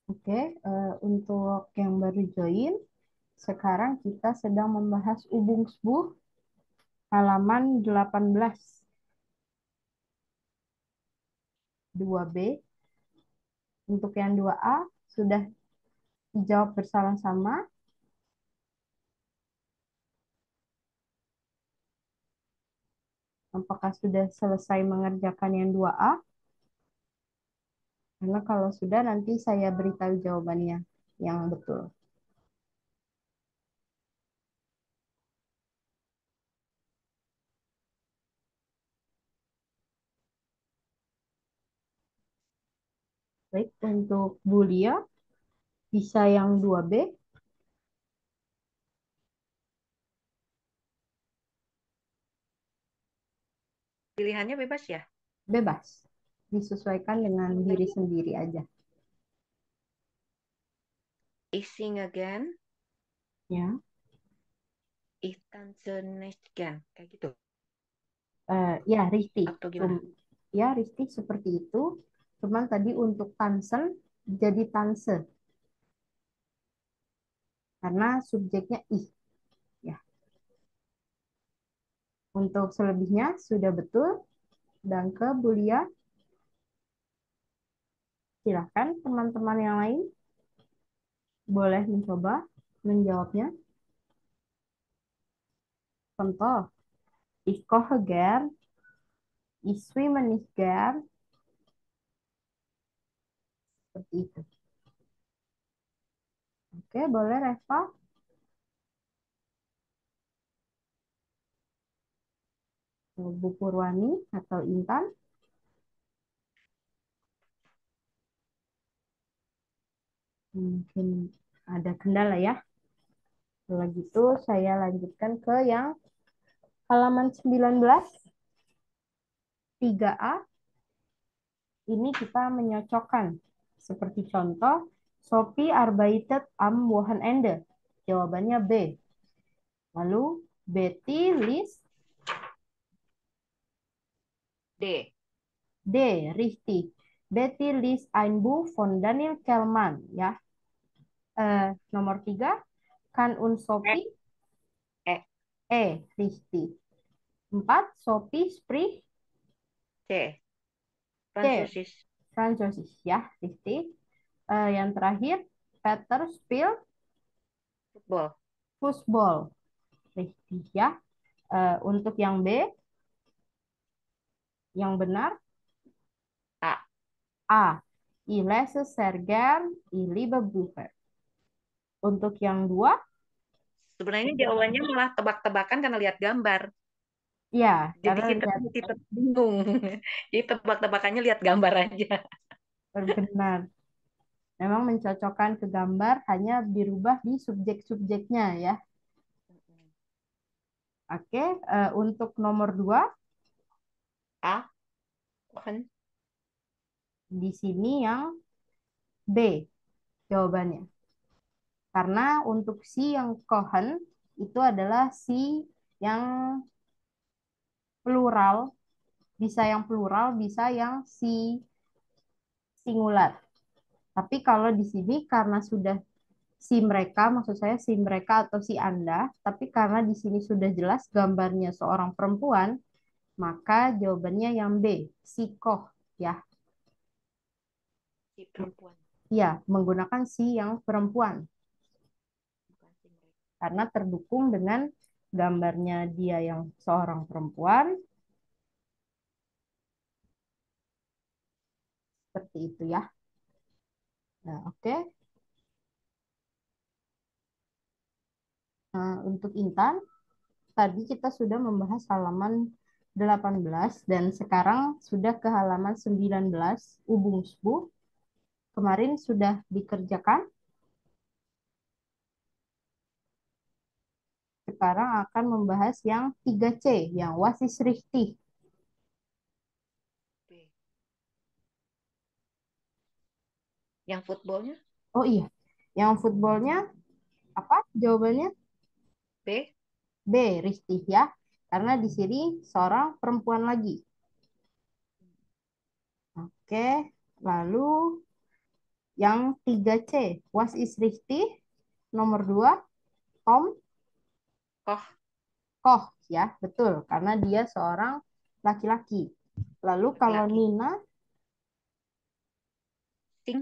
Oke, untuk yang baru join, sekarang kita sedang membahas Übungsbuch halaman 18. 2B. Untuk yang 2A sudah dijawab bersama-sama. Apakah sudah selesai mengerjakan yang 2A? Karena kalau sudah nanti saya beritahu jawabannya yang betul. Baik, untuk Bulia bisa yang 2B, Pilihannya bebas ya? bebas. Disesuaikan dengan diri sendiri aja. Ising again, Ya, ich tanze nicht gern. Kayak gitu. Ya Risti. Atau gimana? Ya Risti seperti itu. Cuman tadi untuk tansen jadi tanse. Karena subjeknya ih. Ya. Untuk selebihnya sudah betul. Dan ke Bulia, silakan teman-teman yang lain boleh mencoba menjawabnya. Contoh, ich koche gern, ich schwimme nicht gern, seperti itu. Oke, boleh Reva? Bu Purwani atau Intan? Mungkin ada kendala ya. Kalau gitu saya lanjutkan ke yang halaman 19, 3A. Ini kita menyocokkan. Seperti contoh, Sophie arbeitet am Wochenende. Jawabannya B. Lalu Betty liest D. D. Richtig. Betty liest ein Buch von Daniel Kellman. Ya. Nomor 3. Kan und Sophie E. E. Richtig. 4. Sophie spricht C. C. Französisch. Französisch. Ya, richtig. Yang terakhir, Peter spielt Football. Fußball. Richtig ya. Untuk yang B, yang benar A. A. Ich lese sehr gern, ich liebe Bücher. Untuk yang 2, Sebenarnya jawabannya malah tebak-tebakan karena lihat gambar. ya, Jadi karena kita lihat tetap bingung. Jadi tebak-tebakannya lihat gambar aja. benar. Memang mencocokkan ke gambar, hanya dirubah di subjek-subjeknya ya. Oke, untuk nomor 2, A. Kan? di sini yang B jawabannya. Karena untuk si yang kohen itu adalah si yang plural, bisa yang si singular. Tapi kalau di sini karena sudah si mereka, maksud saya si mereka atau si Anda, tapi karena di sini sudah jelas gambarnya seorang perempuan, maka jawabannya yang B, si koh ya. Si perempuan. Ya, menggunakan si yang perempuan Bukan si mereka. karena terdukung dengan gambarnya dia yang seorang perempuan. Seperti itu ya. Nah, oke. Nah, untuk Intan, tadi kita sudah membahas halaman 18 dan sekarang sudah ke halaman 19, Ubungsbu. Kemarin sudah dikerjakan. Sekarang akan membahas yang 3C, yang wasis richtig. B. Yang footballnya? Oh iya, yang footballnya apa jawabannya? B. B, richtig ya. Karena di sini seorang perempuan lagi. Oke, lalu yang 3C, was is richtig. Nomor 2, Tom Koh. Koch ya, betul. Karena dia seorang laki-laki. Lalu kalau Laki-laki. Nina, Sing.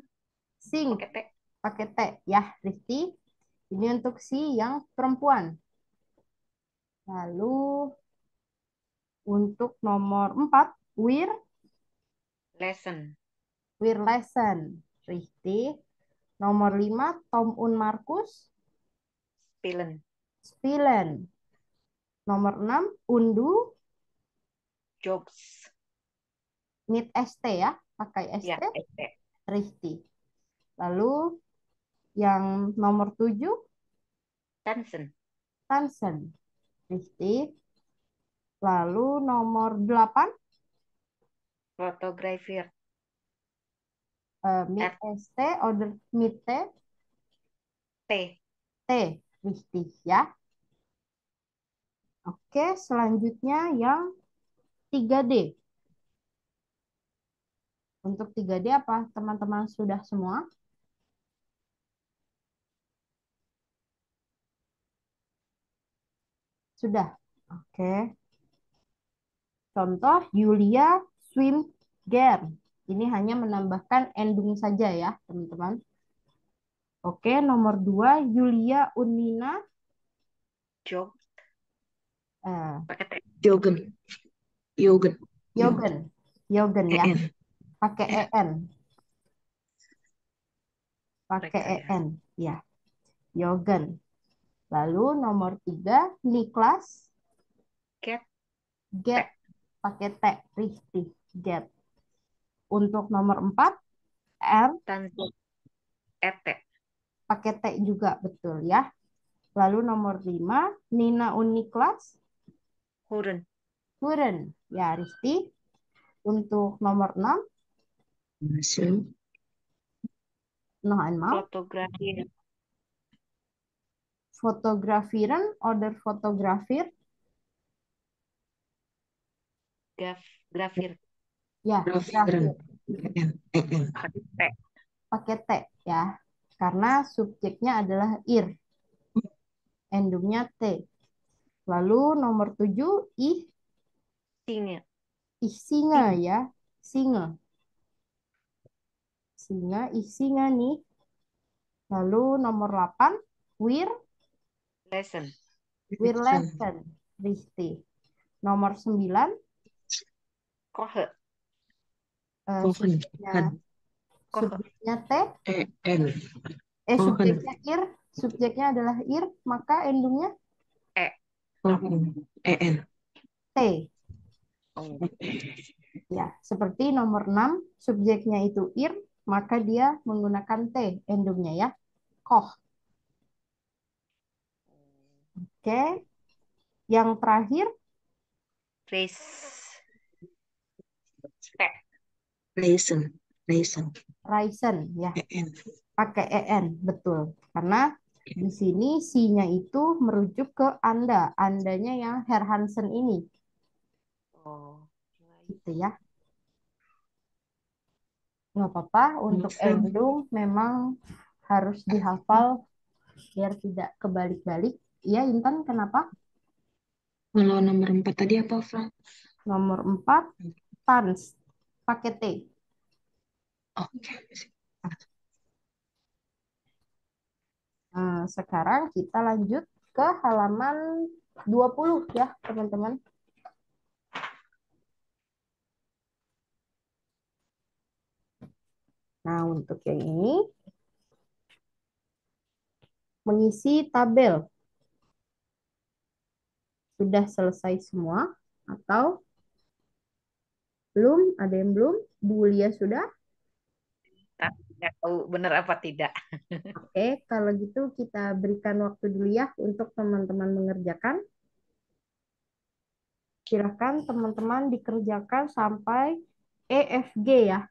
Sing Pakai T. pakai T ya, Rifti. Ini untuk si yang perempuan. Lalu untuk nomor 4, Lesson. wir lesen. Rifti. Nomor 5, Tom und Markus Spielen. spielen. Nomor 6, Undu Jobs. mit ST ya, pakai ST. Ya, ST. Rifti. Lalu yang nomor 7, Tansen. Tansen. Rifti. Lalu nomor 8, Fotografer. Mit ST, order Mit T, T. T. Rifti ya. Oke, selanjutnya yang 3D. Untuk 3D apa? Teman-teman sudah semua? Sudah. Oke. Contoh Yulia swim gear. Ini hanya menambahkan ending saja ya, teman-teman. Oke, nomor 2 Yulia Unina. Jog. Eh, Pakai T. Jogen. Yogen. Yogen. Yogen ya. En. Pakai EN. Pakai Mereka ya. EN. Ya. Yogen. Lalu nomor 3 Niklas. Get. Get. Pakai T. Rifti. Get. Untuk nomor 4 R. Tansen. ET. Pakai T juga. Betul ya. Lalu nomor 5 Nina Uniklas. Huren. Huren. Ya, Rifti. Untuk nomor 6 Masuk. noch einmal. Fotografer. Fotografieren oder fotografir. Grafir. Ya, Grafieren. grafir. En. En. Pakai T. Pakai T ya. Karena subjeknya adalah ir. Endungnya T. Lalu nomor 7 Singe. singa ya. Singa. Singa, singa nih. Lalu nomor 8 wir, Lesson. lesson. Rifti. Nomor 9 Kohe. Kochen. subjeknya Kohe. subjeknya T, En. Kochen. subjeknya ir, subjeknya adalah ir, maka endungnya E. Kochen. En. T. Oh. Ya, seperti nomor 6 subjeknya itu ir, maka dia menggunakan T endungnya ya. Koch. Oke. Yang terakhir Race. T. Lesen. Lesen. Ryzen ya. En. Pakai EN, betul. Karena di sini si-nya itu merujuk ke Anda. Andanya yang Herr Hansen ini. Oh. Gitu ya. Nggak apa-apa, untuk Lesen. endung memang harus dihafal biar tidak kebalik-balik. Iya, Intan, kenapa? Kalau nomor 4 tadi apa, Frank? Nomor 4, tans. Pakai T. Oke. Sekarang kita lanjut ke halaman 20 ya, teman-teman. Nah, untuk yang ini, mengisi tabel. Sudah selesai semua? Atau belum? Ada yang belum? Bu Lia sudah? Nggak tahu benar apa tidak. Oke, kalau gitu kita berikan waktu dulu ya untuk teman-teman mengerjakan. Silakan teman-teman dikerjakan sampai EFG ya.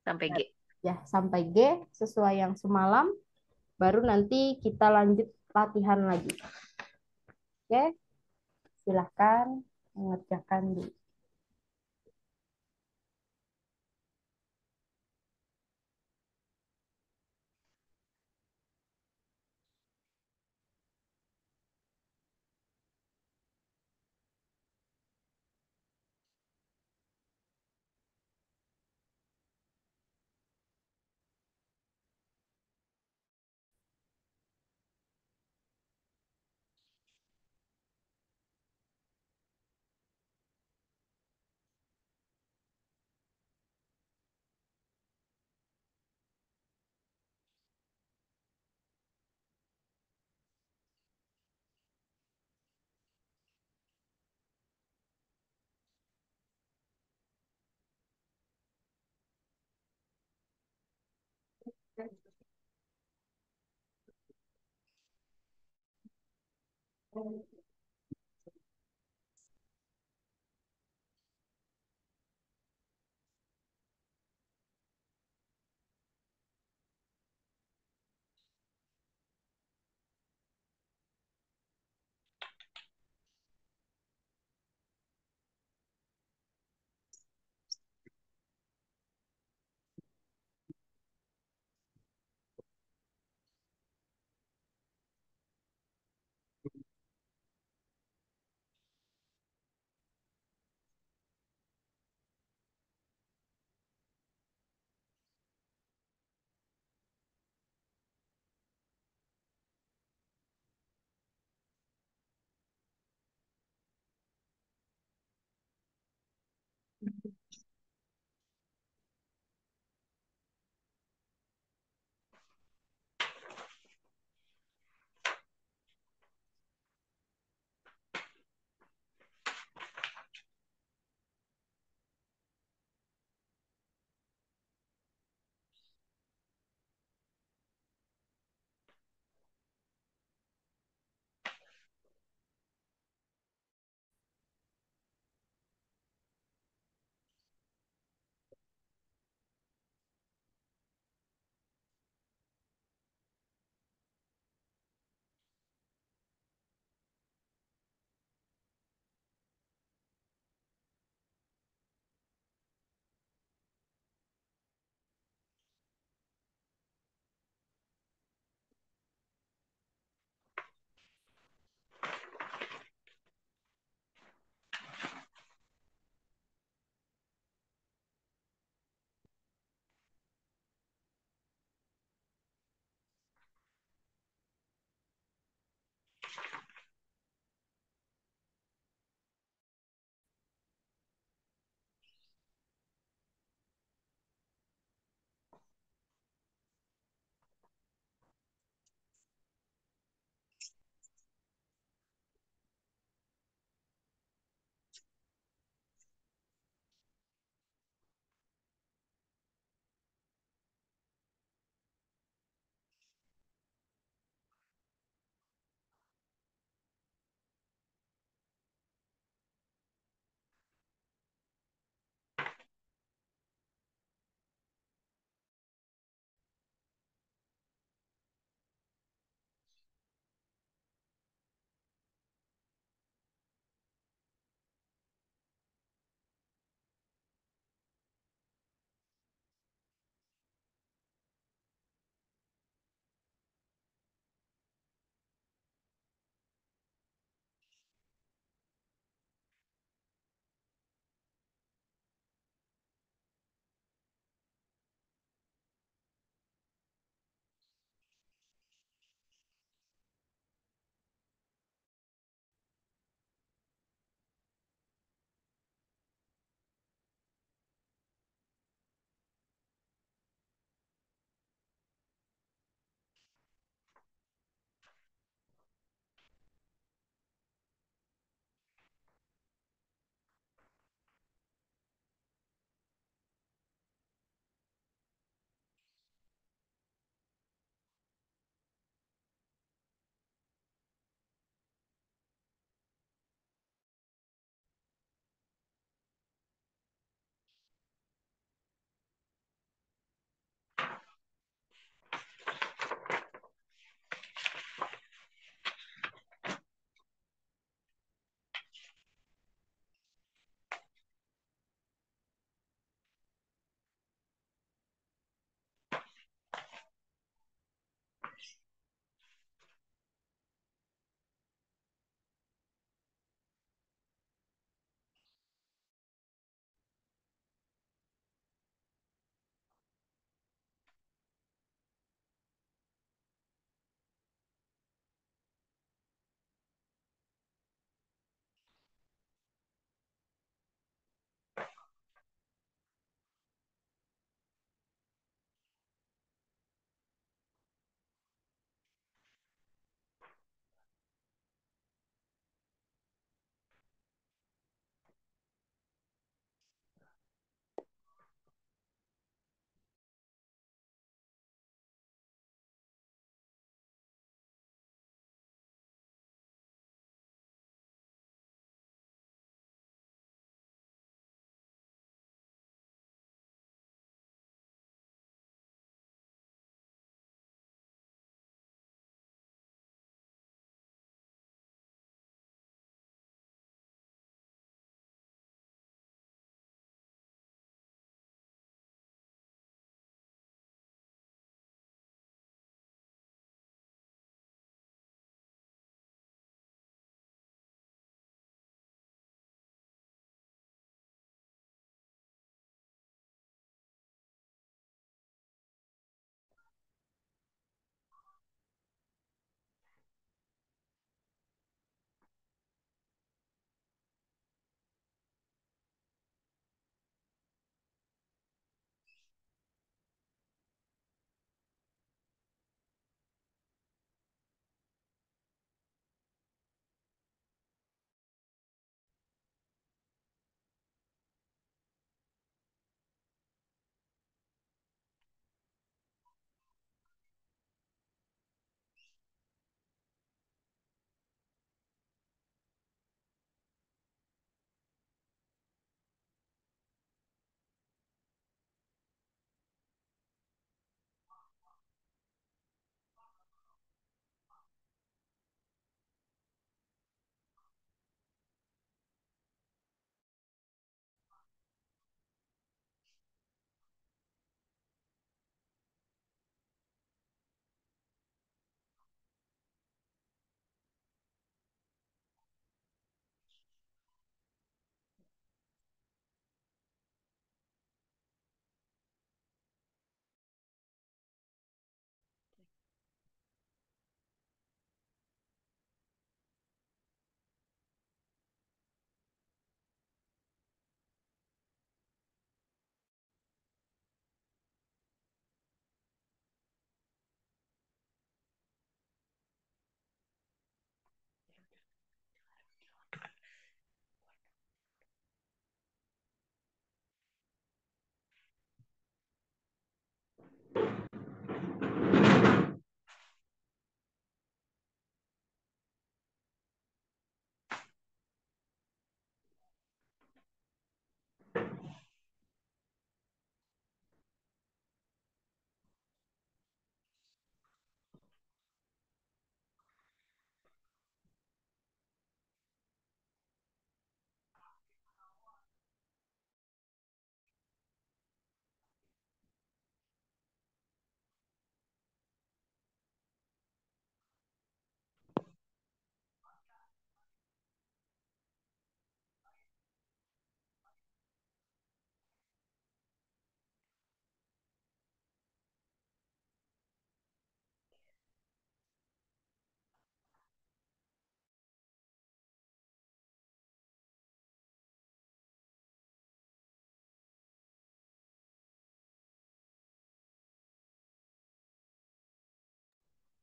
Sampai G. Ya, sampai G sesuai yang semalam. Baru nanti kita lanjut latihan lagi. Oke, silakan mengerjakan dulu.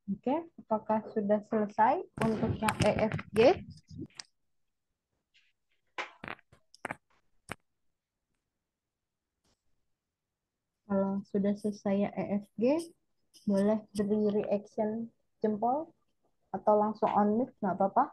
Oke, apakah sudah selesai untuk yang EFG? Kalau sudah selesai ya EFG, boleh beri reaction jempol atau langsung on mic, nggak apa-apa.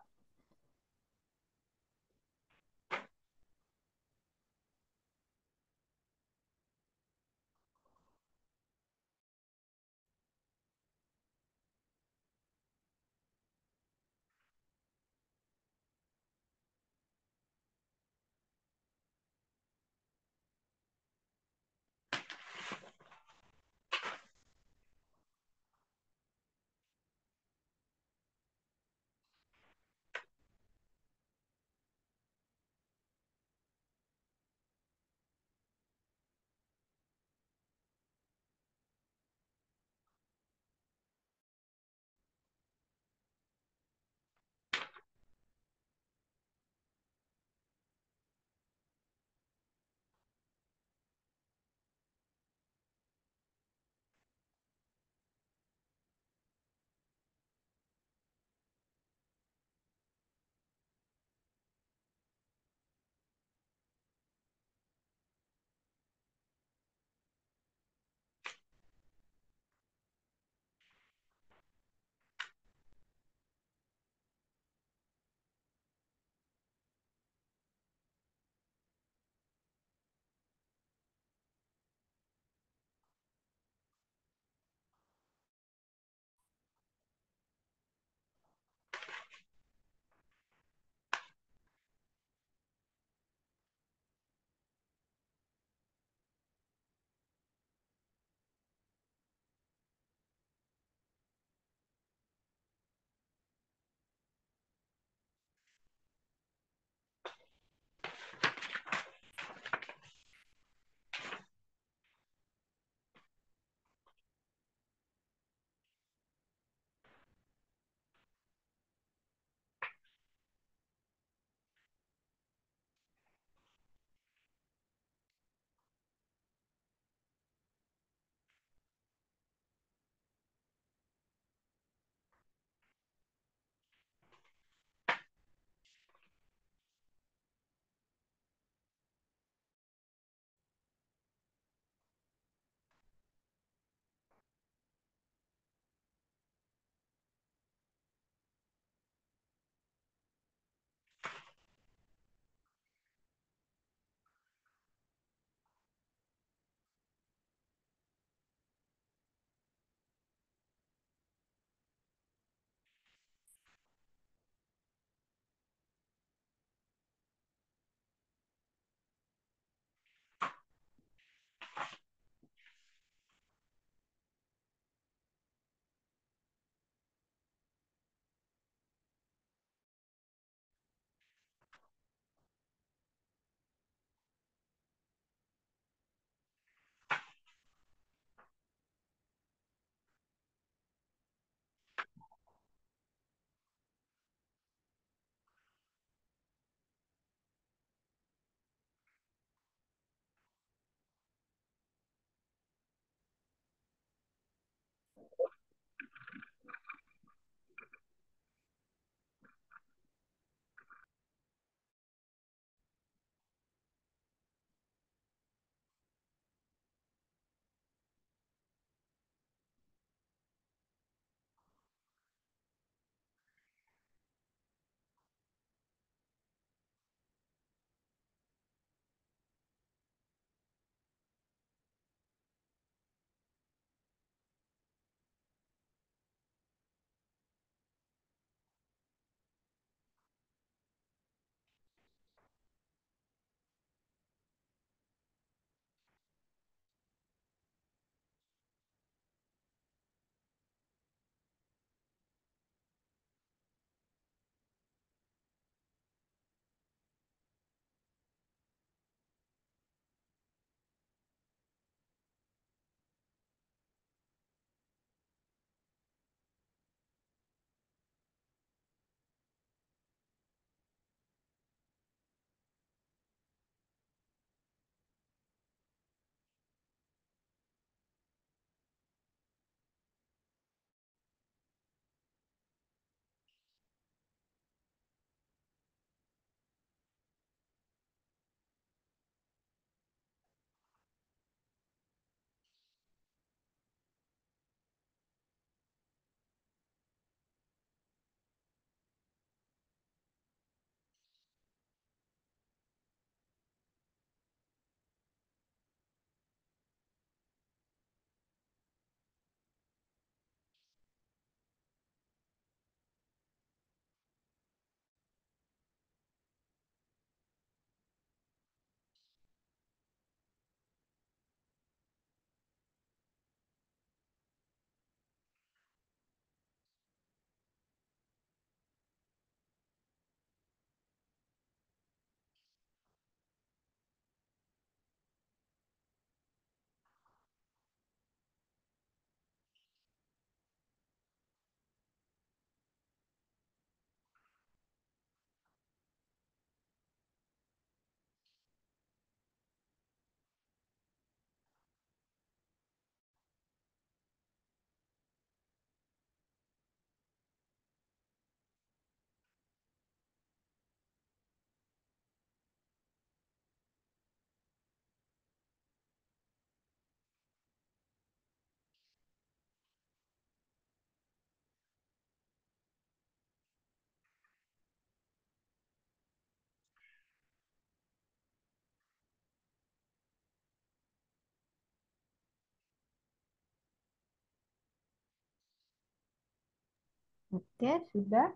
Oke, sudah.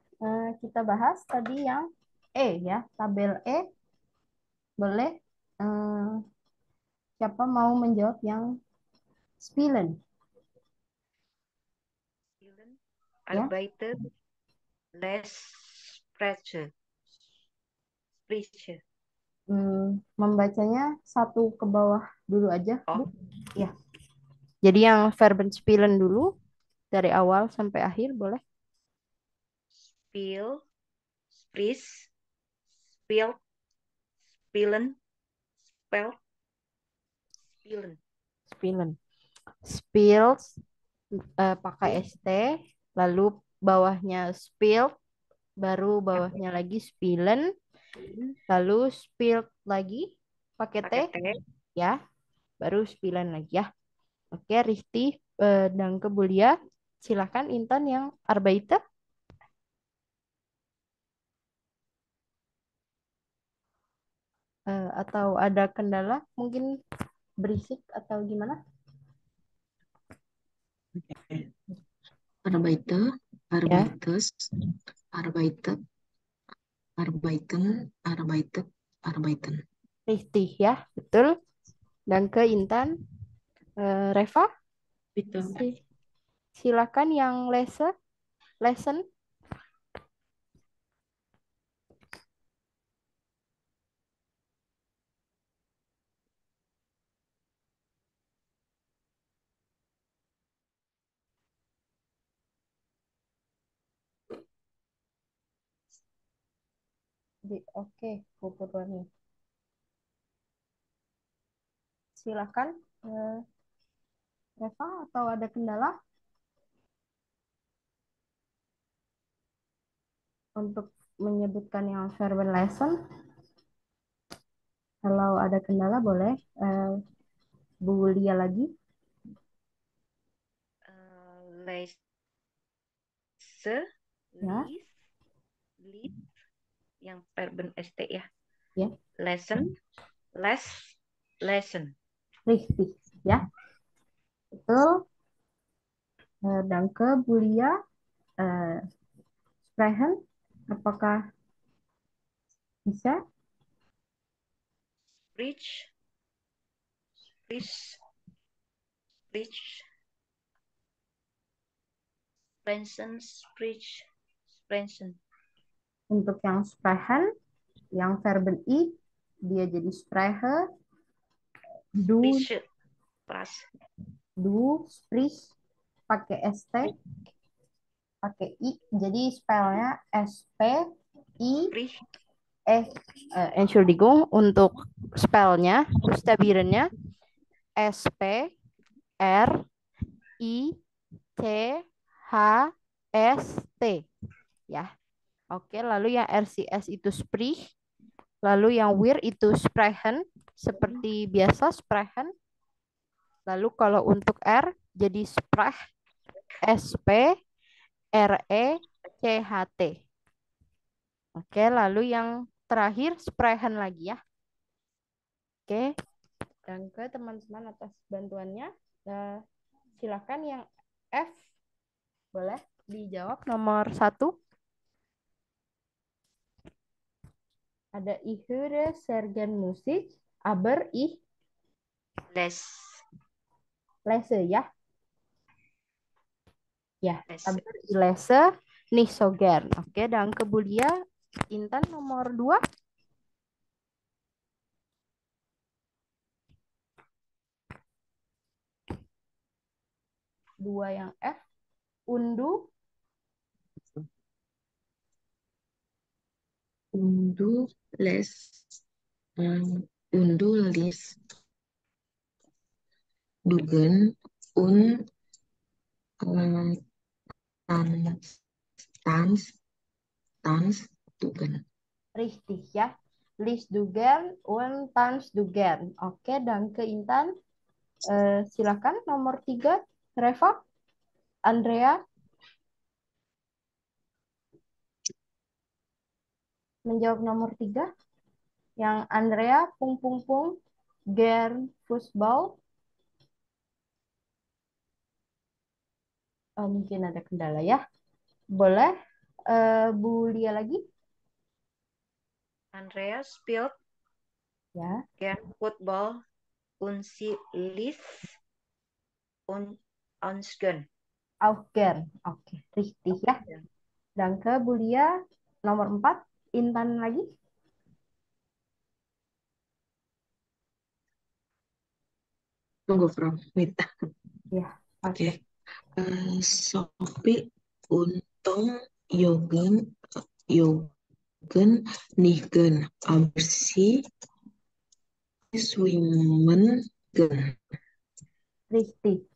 Kita bahas tadi yang E ya, tabel E. Boleh. Eh, siapa mau menjawab yang spielen ya? Arbeiter, les, spreche, spreche. Membacanya satu ke bawah dulu aja, Bu. Oh, Ya. Jadi yang verben spielen dulu dari awal sampai akhir boleh. spiel, spries, spiel, spielen, spell, spielen. Spielen. Spills pakai ST, lalu bawahnya spill, baru bawahnya lagi spielen, lalu spill lagi pakai T Pakai T, ya, baru spielen lagi ya. Oke, Rifti dan Kebulia, silakan Intan yang Arbeiter. Atau ada kendala mungkin berisik atau gimana? Arbeiter, Ya, arbeites, arbeitet, arbeiten, arbeitet, arbeiten. Rifti ya, betul. Dan ke Intan, Reva, Betul. silakan yang lesson. Oke, Bu Purwani. Silakan, Reva, atau ada kendala untuk menyebutkan yang verbal lesson? Kalau ada kendala boleh Bu Lia lagi. les, Ya, lis, lis, yang verben ST ya. ya, Lesson, les, lesson. Rifti ya, betul. Dan ke Bu Lia, sprechen, apakah bisa? Preach, preach, preach, sprechen, preach, sprechen. Untuk yang sprechen, yang verben I, dia jadi spreche, du, Preach, pras, sprich, pakai ST, pakai I, jadi spellnya SPI, preach, Entschuldigung, untuk spellnya, buchstabirennya SPRICHST ya. Oke, lalu yang RCS itu sprich, lalu yang wir itu sprechen, seperti biasa sprechen. Lalu kalau untuk R jadi sprech, SPRECHT. Oke, lalu yang terakhir sprechen lagi ya. Oke, dan ke teman-teman atas bantuannya. Silakan yang F, boleh dijawab nomor 1. Ada ich höre sehr gern Musik, aber ich les, lese ya. Ya, les. aber ich lese nicht so gern. Oke, dan ke Bulia, Intan nomor 2. Dua yang F, undu, Undu, les, undu, lis, dugen, tans, tans, tans, dugen. richtig ya. Lis dugen und Tanz dugen. Oke, dan ke Intan, silakan nomor 3, Reva, Andrea, menjawab nomor 3. Yang Andrea, pung pung pung, gern Fußball. Mungkin ada kendala ya. Boleh Bu Lia lagi? Andreas spielt Ya. gern Football und sie liest und uns gern. Auch gern. Oke, richtig ya. Danke Bu Lia. Nomor 4, Intan lagi. Tunggu, Bro. Wait. Ya, Oke. oke. Sophie Untung Yogen Yogen Nigen Abersi Swimmen Gen Richtig.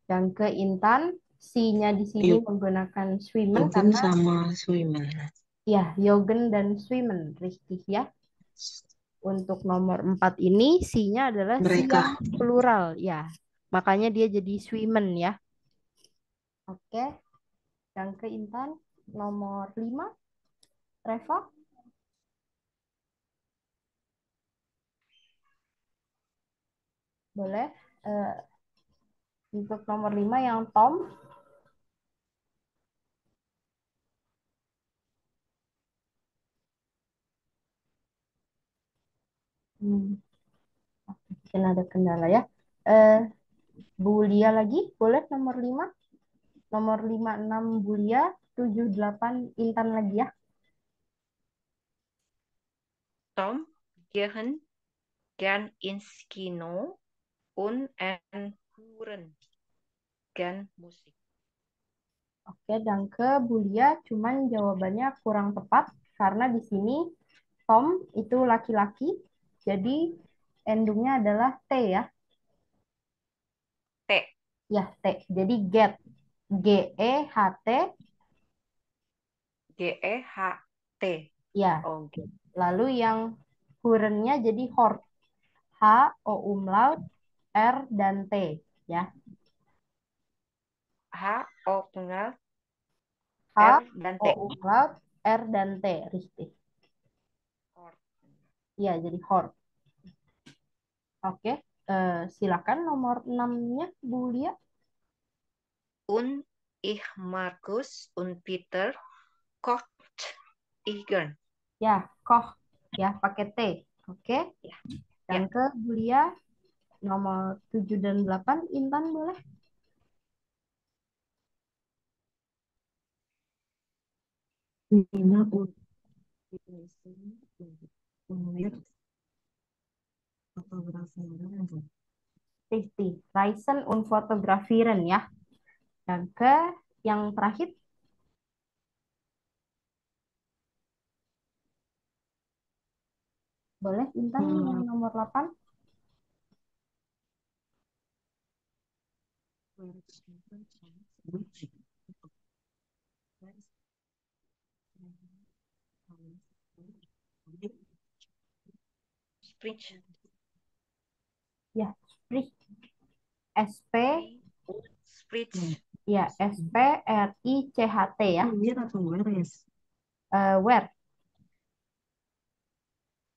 Danke Intan. Si-nya di sini menggunakan swimmen Yogen karena sama Swimmen. ya, Yogen dan swimmen. Richtig ya. Untuk nomor 4 ini, si-nya adalah si Mereka. yang plural. Ya, makanya dia jadi swimmen ya. Oke. Danke Intan. Nomor 5, Reva. Boleh. Eh, untuk nomor 5 yang Tom. Hmm, mungkin ada kendala ya. Eh, Bu Lia lagi. Boleh nomor 5. Nomor 5, 6 Bu Lia. 7, 8 Intan lagi ya. Tom gehen gern ins Kino und hören gern Musik. Oke, danke Bu Lia. Cuman jawabannya kurang tepat karena di sini Tom itu laki-laki. Jadi endingnya adalah T ya. T. Ya, T. Jadi get. Get. G-E-H-T. Ya. Oh, get. Lalu yang hurennya jadi hort. H, O umlaut, R, dan T. Ya. H, O tunggal, H, R, dan T. O umlaut, R, dan T. Richtig. Hort. Iya, jadi hort. Oke. Silakan nomor 6-nya, Bu Lia. Und ich Markus und Peter kocht igen. Ya, koch. Ya, pakai T. Oke. Ya. Dan ke Bu Lia, nomor 7 dan 8, Intan boleh? Lima Unwir Fotografieren. Richtig. Reisen und fotografieren ya. Dan ke yang terakhir, boleh Intan yang nomor 8? Sprich. Ya, sprich. SP, Sprich. ya, SPRICHT ya. Unwir atau Weres? Where.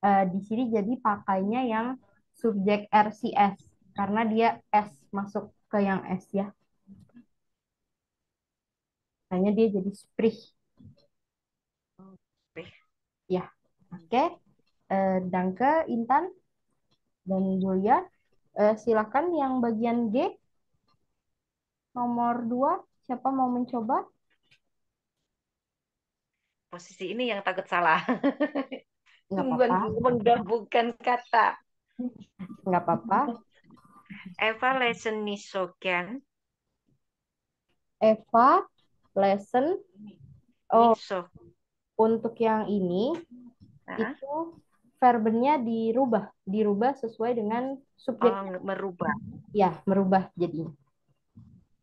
Di sini jadi pakainya yang subjek RCS karena dia S masuk ke yang S ya. Makanya dia jadi sprich. Sprich. Ya, oke. Danke Intan dan Julia. Silakan yang bagian G nomor 2. Siapa mau mencoba? Posisi ini yang takut salah. Nggak apa-apa. Menggabungkan kata. Nggak apa-apa. Eva lesen nicht so gern. Eva, lesson. Oh, Nicht so. untuk yang ini Nah, itu verbennya dirubah sesuai dengan subjek. merubah. Ya, merubah jadinya.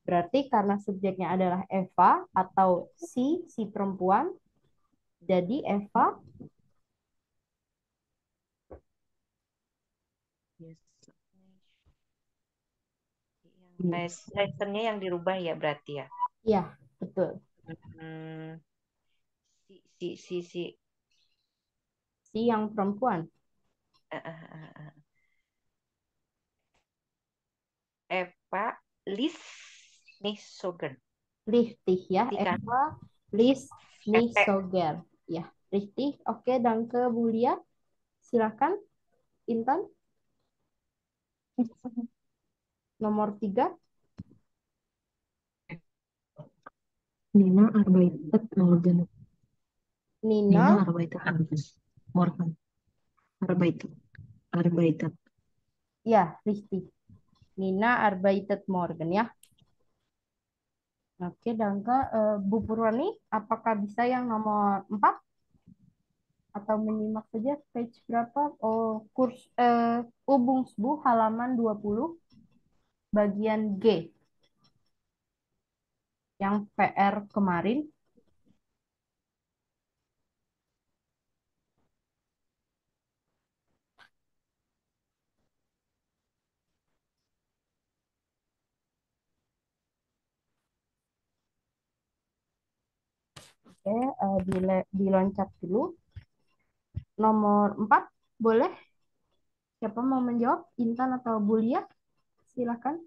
Berarti karena subjeknya adalah Eva atau si perempuan, jadi Eva Lesennya yang dirubah ya berarti ya. ya, betul. Si Si yang perempuan. Eva liest nicht so gern. Richtig ya, Tikan. Eva Please, nicht Tete. so gern. Ya, richtig. Oke, danke Bulia. Silakan, Intan. Nomor 3. Nina arbeitet morgen. Nina Nina. arbeitet morgen. Arbeitet. Arbeitet. Ya, richtig. Nina arbeitet morgen ya. Oke, danke. Bu Purwani, apakah bisa yang nomor 4? Atau menyimak saja page berapa? Oh, Ubungsbu halaman 20 bagian G. Yang PR kemarin. Oke, diloncat dulu. Nomor 4, boleh? Siapa mau menjawab? Intan atau Bulia? Silakan.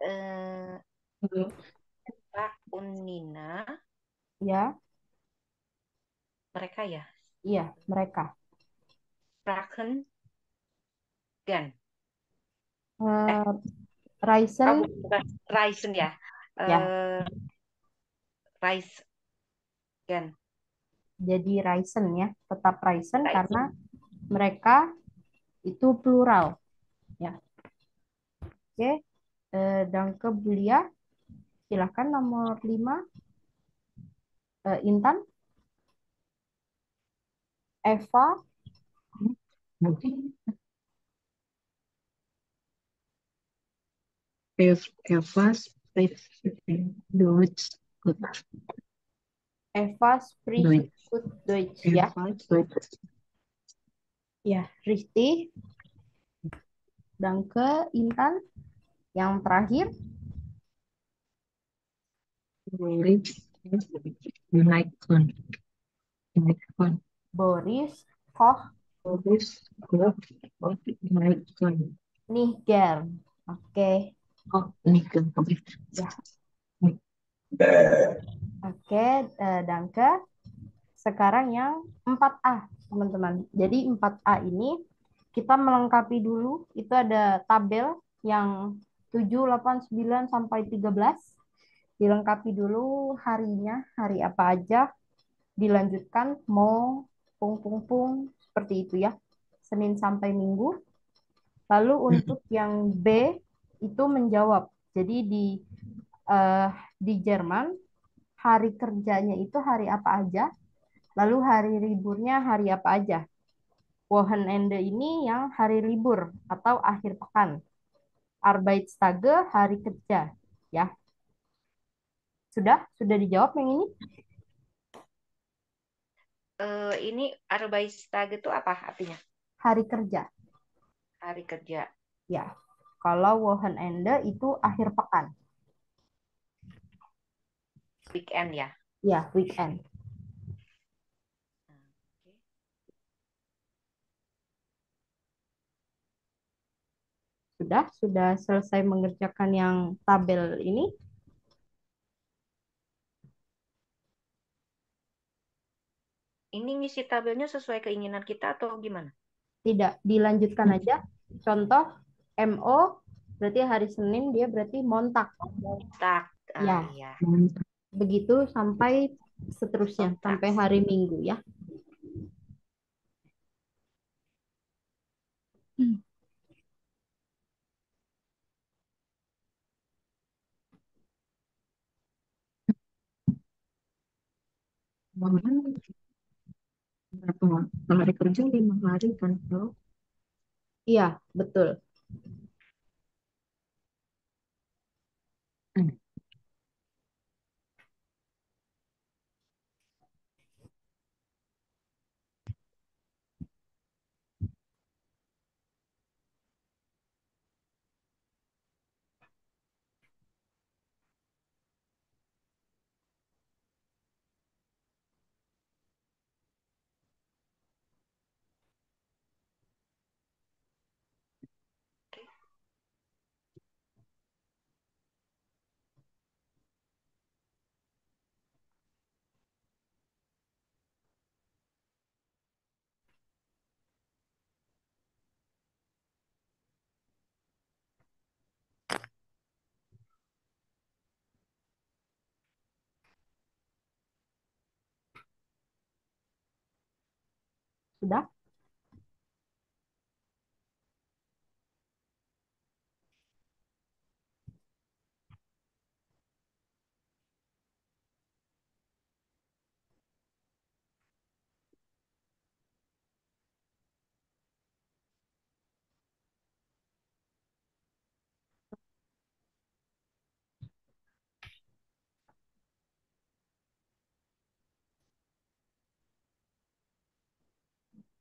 Eh, Pak Unina, Ya, mereka ya. iya, mereka. Sprachen gan. Eh, Raisen, Bukan Raisen ya. ya, Rais gan. jadi Raisen ya, tetap Raisen karena Raisen. mereka itu plural. Ya, oke. Danke Bulia. Silakan nomor 5. Intan, Eva, Eva spricht Deutsch gut. Eva spricht Deutsch. gut Deutsch ya. Eva Deutsch. Ya, Risti. Danke Intan. Yang terakhir, Boris menaikkan. Menaikkan. Boris Koch Boris menaikkan. Niger. Oke, Oh, ini kan. ya. Oke, Danke. Sekarang yang 4A, teman-teman. Jadi 4A ini kita melengkapi dulu. Itu ada tabel yang 7, 8, 9, sampai 13. Dilengkapi dulu harinya, hari apa aja. Dilanjutkan mau pung seperti itu ya. Senin sampai Minggu. Lalu untuk yang B itu menjawab. Jadi eh, di Jerman hari kerjanya itu hari apa aja, lalu hari liburnya hari apa aja. Wochenende ini yang hari libur atau akhir pekan. Arbeitstage hari kerja, ya. Sudah dijawab yang ini? Ini Arbeitstag itu apa artinya? Hari kerja, Hari kerja. ya. Kalau Wochenende itu akhir pekan, Weekend ya. ya, weekend. Sudah selesai mengerjakan yang tabel ini? Ini ngisi tabelnya sesuai keinginan kita atau gimana? Tidak, dilanjutkan aja. Contoh, MO berarti hari Senin, dia berarti Montag. Montak. Ya, Iya. begitu sampai seterusnya, Montag. sampai hari Minggu ya. Berapa hari kerja 5 hari kan? Bro? Iya, betul. Hmm. Sudah?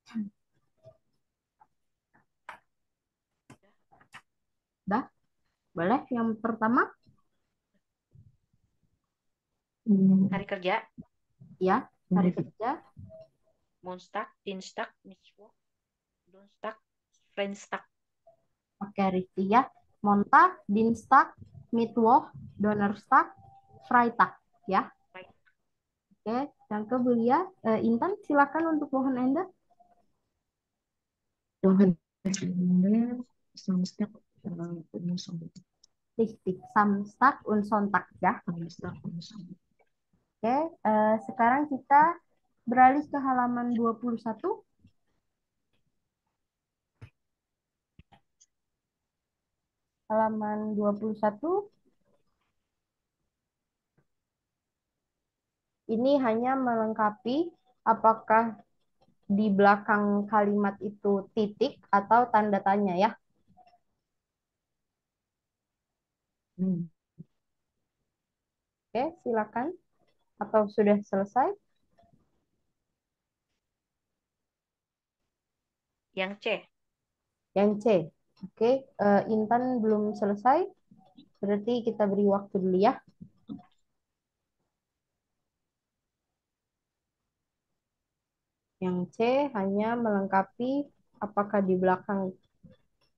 Sudah? Boleh yang pertama? Hari kerja, Ya, hari kerja. Montag, Dienstag, Mittwoch, Donnerstag, Freitag. Oke, Rifki ya. Montag, Dienstag, Mittwoch, Donnerstag, Freitag ya. Oke, yang ke Bulia. Intan, silakan untuk mohon Anda. Wochenende, Samstag, und Sonntag. Richtig, Samstag und Sonntag ya. Samstag und Sonntag. Oke, sekarang kita beralih ke halaman 21. Halaman 21. Ini hanya melengkapi apakah di belakang kalimat itu titik atau tanda tanya ya. Oke, silakan. Atau sudah selesai? Yang C, Yang C. Oke, Intan belum selesai. Berarti kita beri waktu dulu ya. Yang C hanya melengkapi apakah di belakang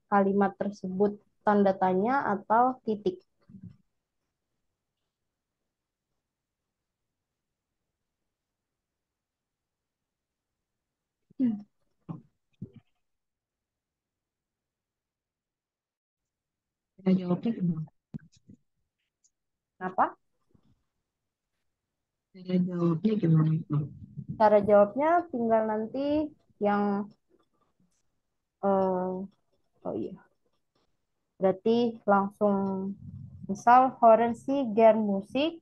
kalimat tersebut tanda tanya atau titik. Cara jawabnya gimana? Kenapa? Cara jawabnya gimana, Pak? Cara jawabnya tinggal nanti yang oh iya. Berarti langsung misal Horen Sie gern Musik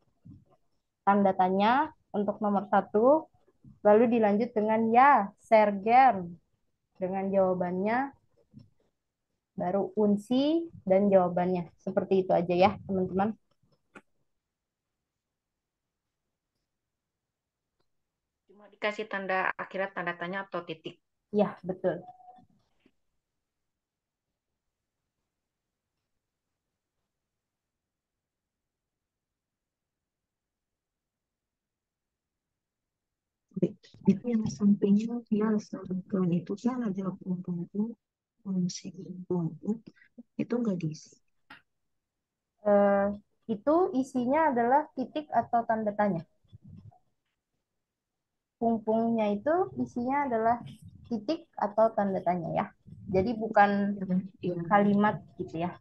tanda tanya untuk nomor 1, lalu dilanjut dengan ya, sehr gern dengan jawabannya, baru unsi dan jawabannya. Seperti itu aja ya, teman-teman. cuma dikasih tanda akhirat tanda tanya atau titik. Ya, betul. Itu yang sampingnya dia selangkah itu kan ada kumpul musik kumpul itu nggak diisi. Eh, itu isinya adalah titik atau tanda tanya. Pungpungnya itu isinya adalah titik atau tanda tanya ya. Jadi bukan Ya, kalimat gitu ya.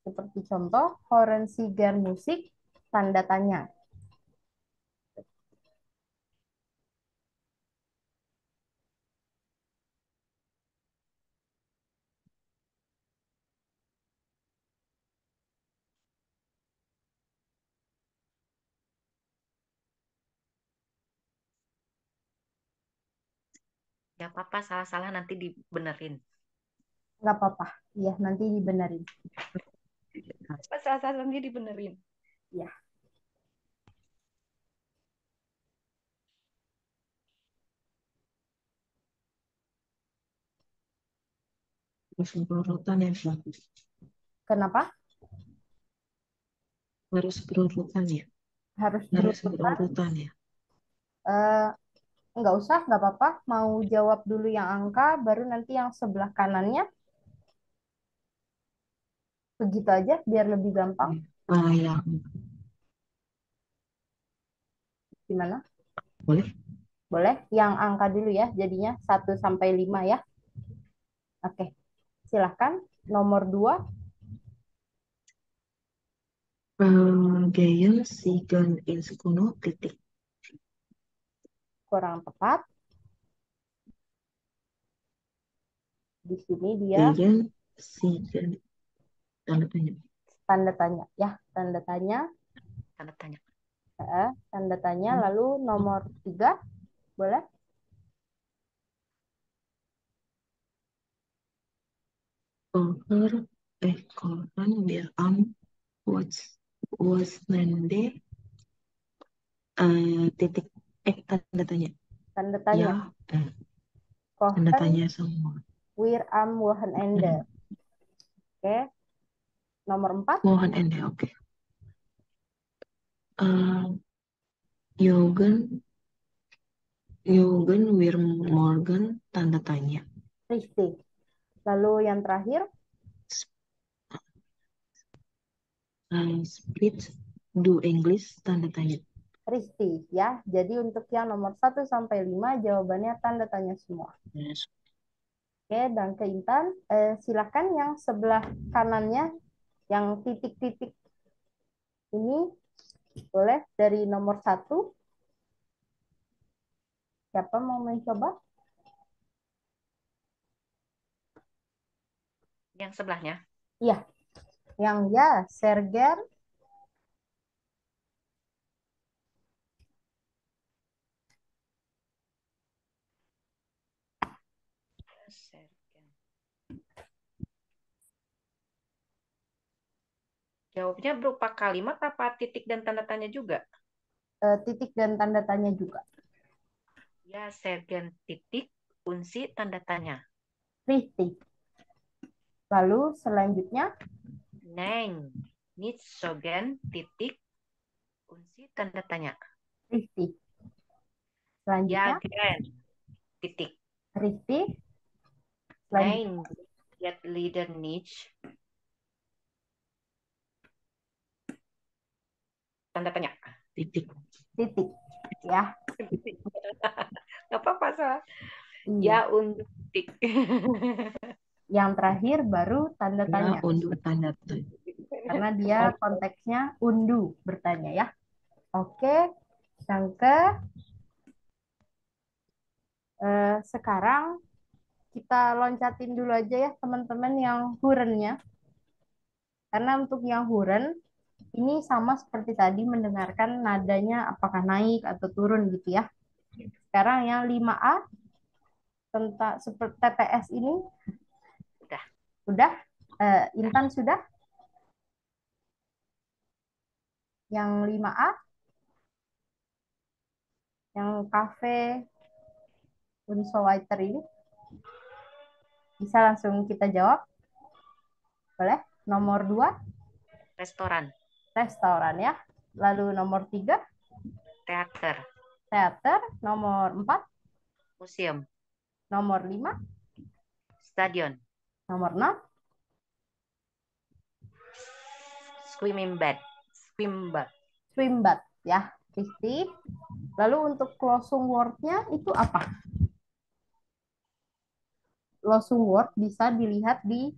Seperti contoh, Horen Sie gern Musik, tanda tanya. Gak apa-apa, salah-salah nanti dibenerin. Nggak apa-apa. Iya, nanti dibenerin. Pas salah-salah nanti dibenerin. Ya. harus berurutan ya, Pak. Kenapa? Harus berurutan ya. Harus Harus berurutan? berurutan ya. Eh, nggak usah, nggak apa-apa. Mau jawab dulu yang angka, baru nanti yang sebelah kanannya. Begitu aja, biar lebih gampang. Ya, Gimana? boleh. Boleh? Yang angka dulu ya, jadinya 1 sampai 5 ya. Oke, silahkan. Nomor 2, Gehen sigen ins Kuno titik. kurang tepat. Di sini dia Gehen sigen tanda tanya. tanda tanya ya, tanda tanya, Tanda tanya. tanda tanya. Lalu nomor 3, boleh? Koran wir am Wochenende titik tanda tanya. Tanda Ya, tanya. tanda Kohen tanya semua. wir am Wochenende. Oke. Nomor 4, Wochenende, oke. Jürgen wir morgen tanda tanya. richtig. Lalu yang terakhir, Split do English tanda tanya. richtig ya. Jadi untuk yang nomor 1 sampai 5 jawabannya tanda tanya semua. Yes. Oke, dan ke Intan, silakan yang sebelah kanannya, yang titik-titik ini, boleh dari nomor 1. Siapa mau mencoba? Yang sebelahnya. Iya, yang ya, Serger, Jawabnya berupa kalimat apa titik dan tanda tanya juga? titik dan tanda tanya juga. Ya, Sergen titik, unsi tanda tanya. Richtig. Lalu selanjutnya, Neng, nicht sogen titik, unsi tanda tanya. richtig. Selanjutnya, Ya, gen titik. richtig. Selanjutnya, Nein, get leader nicht. Tanda tanya. Titik. titik. Ya, Gak apa-apa, salah. iya. Ya, untuk titik. Yang terakhir baru tanda Ya, tanya. untuk tanda tanya. Karena dia konteksnya undu bertanya ya. Oke, yang ke sekarang kita loncatin dulu aja ya teman-teman yang hurennya. Karena untuk yang huren ini sama seperti tadi mendengarkan nadanya apakah naik atau turun gitu ya. Sekarang yang 5A tentang seperti TTS ini Udah. udah. Intan sudah? Yang 5A, yang kafe Unsowaiter ini bisa langsung kita jawab. Boleh? Nomor 2, Restoran. restoran ya. Lalu nomor 3, Teater. teater. Nomor 4, Museum. nomor 5, Stadion. nomor 6, Swimming bed. Swim bath. swim bath ya. Pasti. Lalu untuk closing word-nya itu apa? Closing word bisa dilihat di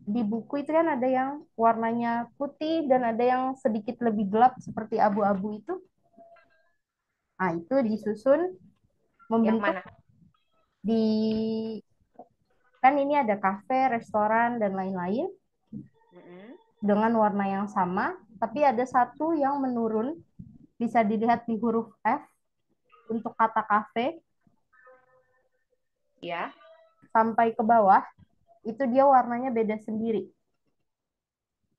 buku itu kan ada yang warnanya putih dan ada yang sedikit lebih gelap seperti abu-abu itu. Nah, itu disusun Yang membentuk mana? di kan ini ada kafe, restoran dan lain-lain dengan warna yang sama, tapi ada satu yang menurun bisa dilihat di huruf F untuk kata kafe Ya. sampai ke bawah itu dia warnanya beda sendiri.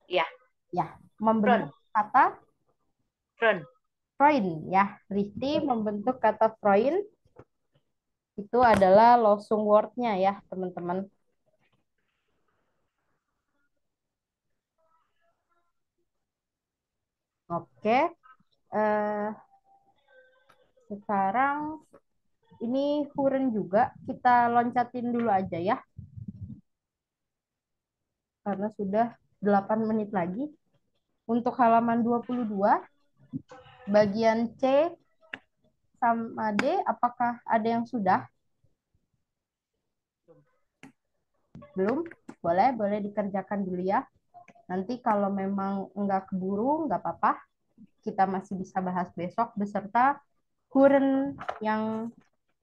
Ya. Ya, membentuk kata Front. Freund ya. Rifty membentuk kata Freund itu adalah losung word-nya ya, teman-teman. Oke. Sekarang ini Huren juga kita loncatin dulu aja ya. Karena sudah 8 menit lagi. Untuk halaman 22 bagian C sama D, apakah ada yang sudah? Belum? Boleh dikerjakan dulu ya. Nanti kalau memang nggak keburu, nggak apa-apa. Kita masih bisa bahas besok beserta kuren yang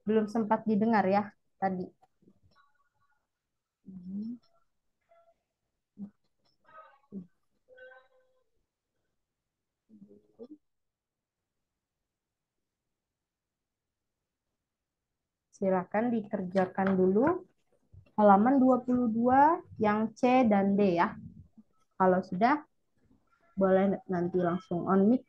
belum sempat didengar ya tadi. Silakan dikerjakan dulu halaman 22 yang C dan D ya. Kalau sudah, boleh nanti langsung on mic.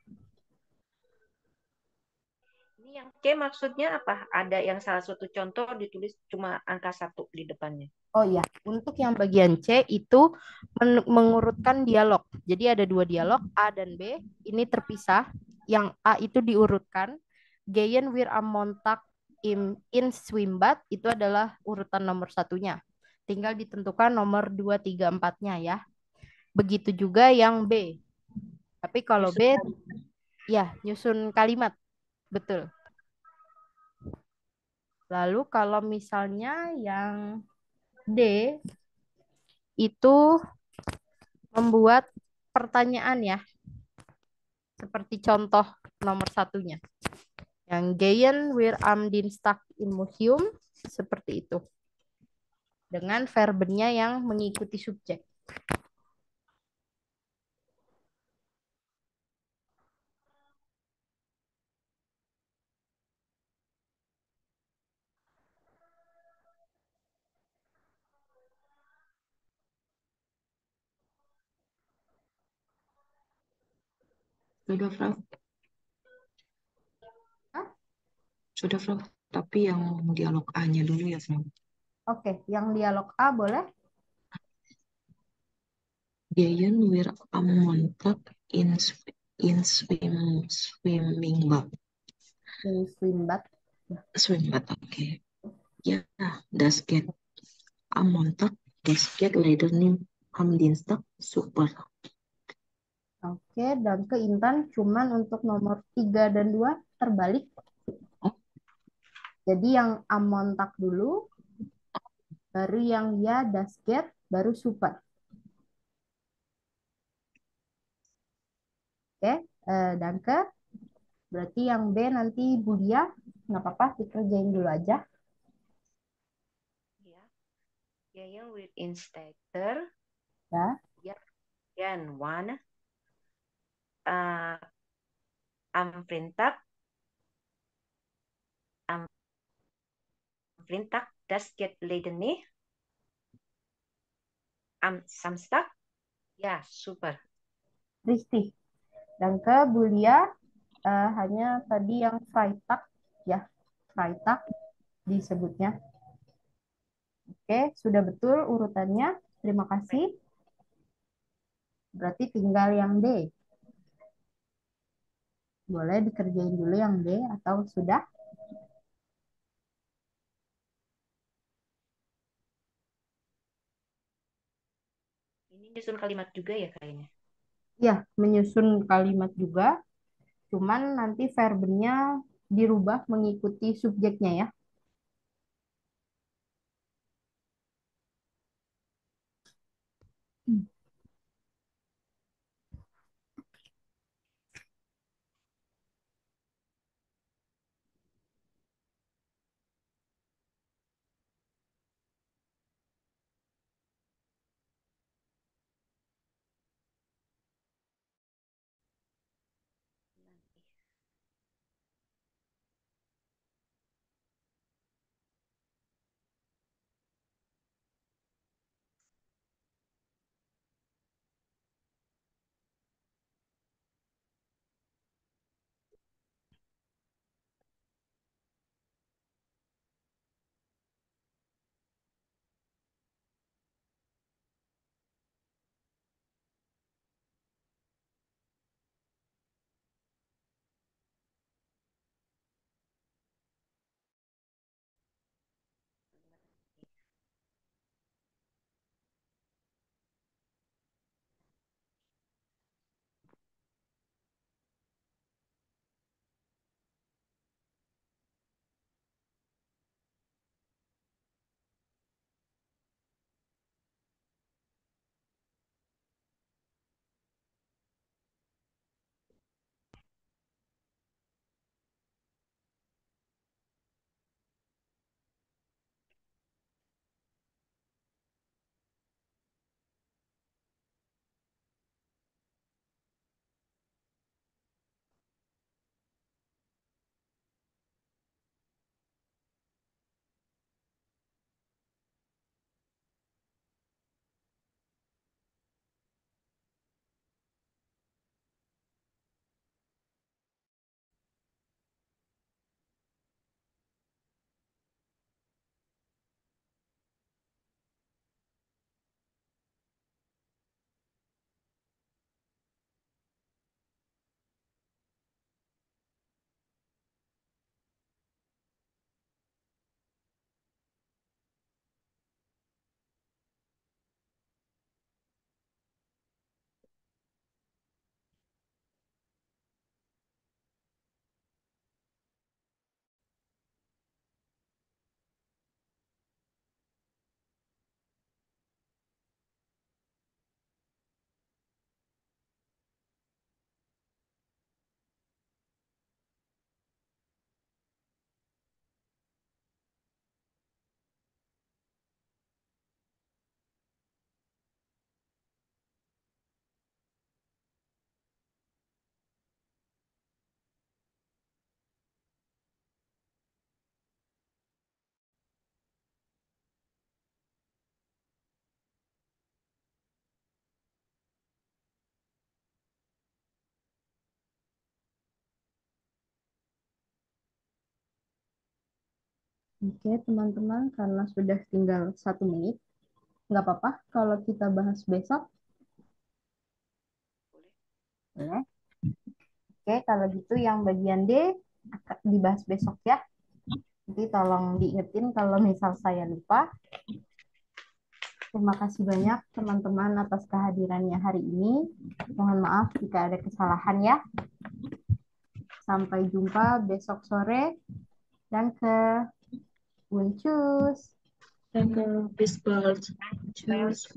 Ini yang C maksudnya apa? Ada yang salah satu contoh ditulis cuma angka 1 di depannya. Oh iya, untuk yang bagian C itu mengurutkan dialog. Jadi ada 2 dialog, A dan B. Ini terpisah. Yang A itu diurutkan. Geyen wir am Montag in Swimbad itu adalah urutan nomor 1-nya. Tinggal ditentukan nomor 2, 3, 4-nya ya. Begitu juga yang B. Tapi kalau B, ya nyusun kalimat. Betul. Lalu kalau misalnya yang D itu membuat pertanyaan ya, seperti contoh nomor 1-nya. Yang Gehen wir am Dienstag im Museum, seperti itu. Dengan verbennya yang mengikuti subjek. Sudah, Prof. Hah? Sudah, Prof. Tapi yang dialog A-nya dulu ya, Prof. Oke, yang dialog A boleh? Gehen wir am Montag in swimming bad. In Swimbad. Swimbad, oke. Ja, das geht am Montag. Das geht leider nicht am Dienstag. Super. Oke, dan ke Intan cuman untuk nomor 3 dan 2 terbalik. Oh. Jadi yang am Montag dulu, baru yang ya das geht, baru super. Oke, dan ke berarti yang B nanti Budia, nggak apa-apa, dikerjain dulu aja. Ya. Gehen wir ins Theater. Ya. Ja. Yan one. Am Freitag. Am Freitag. Das geht leider nicht. Am Samstag. Ya, super. Richtig. Dan ke Bulia hanya tadi yang Freitag ya, Freitag disebutnya. Oke, sudah betul urutannya. Terima kasih. Berarti tinggal yang D. Boleh dikerjain dulu yang D atau sudah? Ini nyusun kalimat juga ya kayaknya. Ya, menyusun kalimat juga. Cuman nanti verbennya dirubah mengikuti subjeknya ya. Oke, teman-teman, karena sudah tinggal 1 menit, nggak apa-apa kalau kita bahas besok. Boleh. Oke, kalau gitu yang bagian D akan dibahas besok ya. Nanti tolong diingetin kalau misal saya lupa. Terima kasih banyak teman-teman atas kehadirannya hari ini. Mohon maaf jika ada kesalahan ya. Sampai jumpa besok sore dan ke Uncus. Danke, bis bald. Tschüss.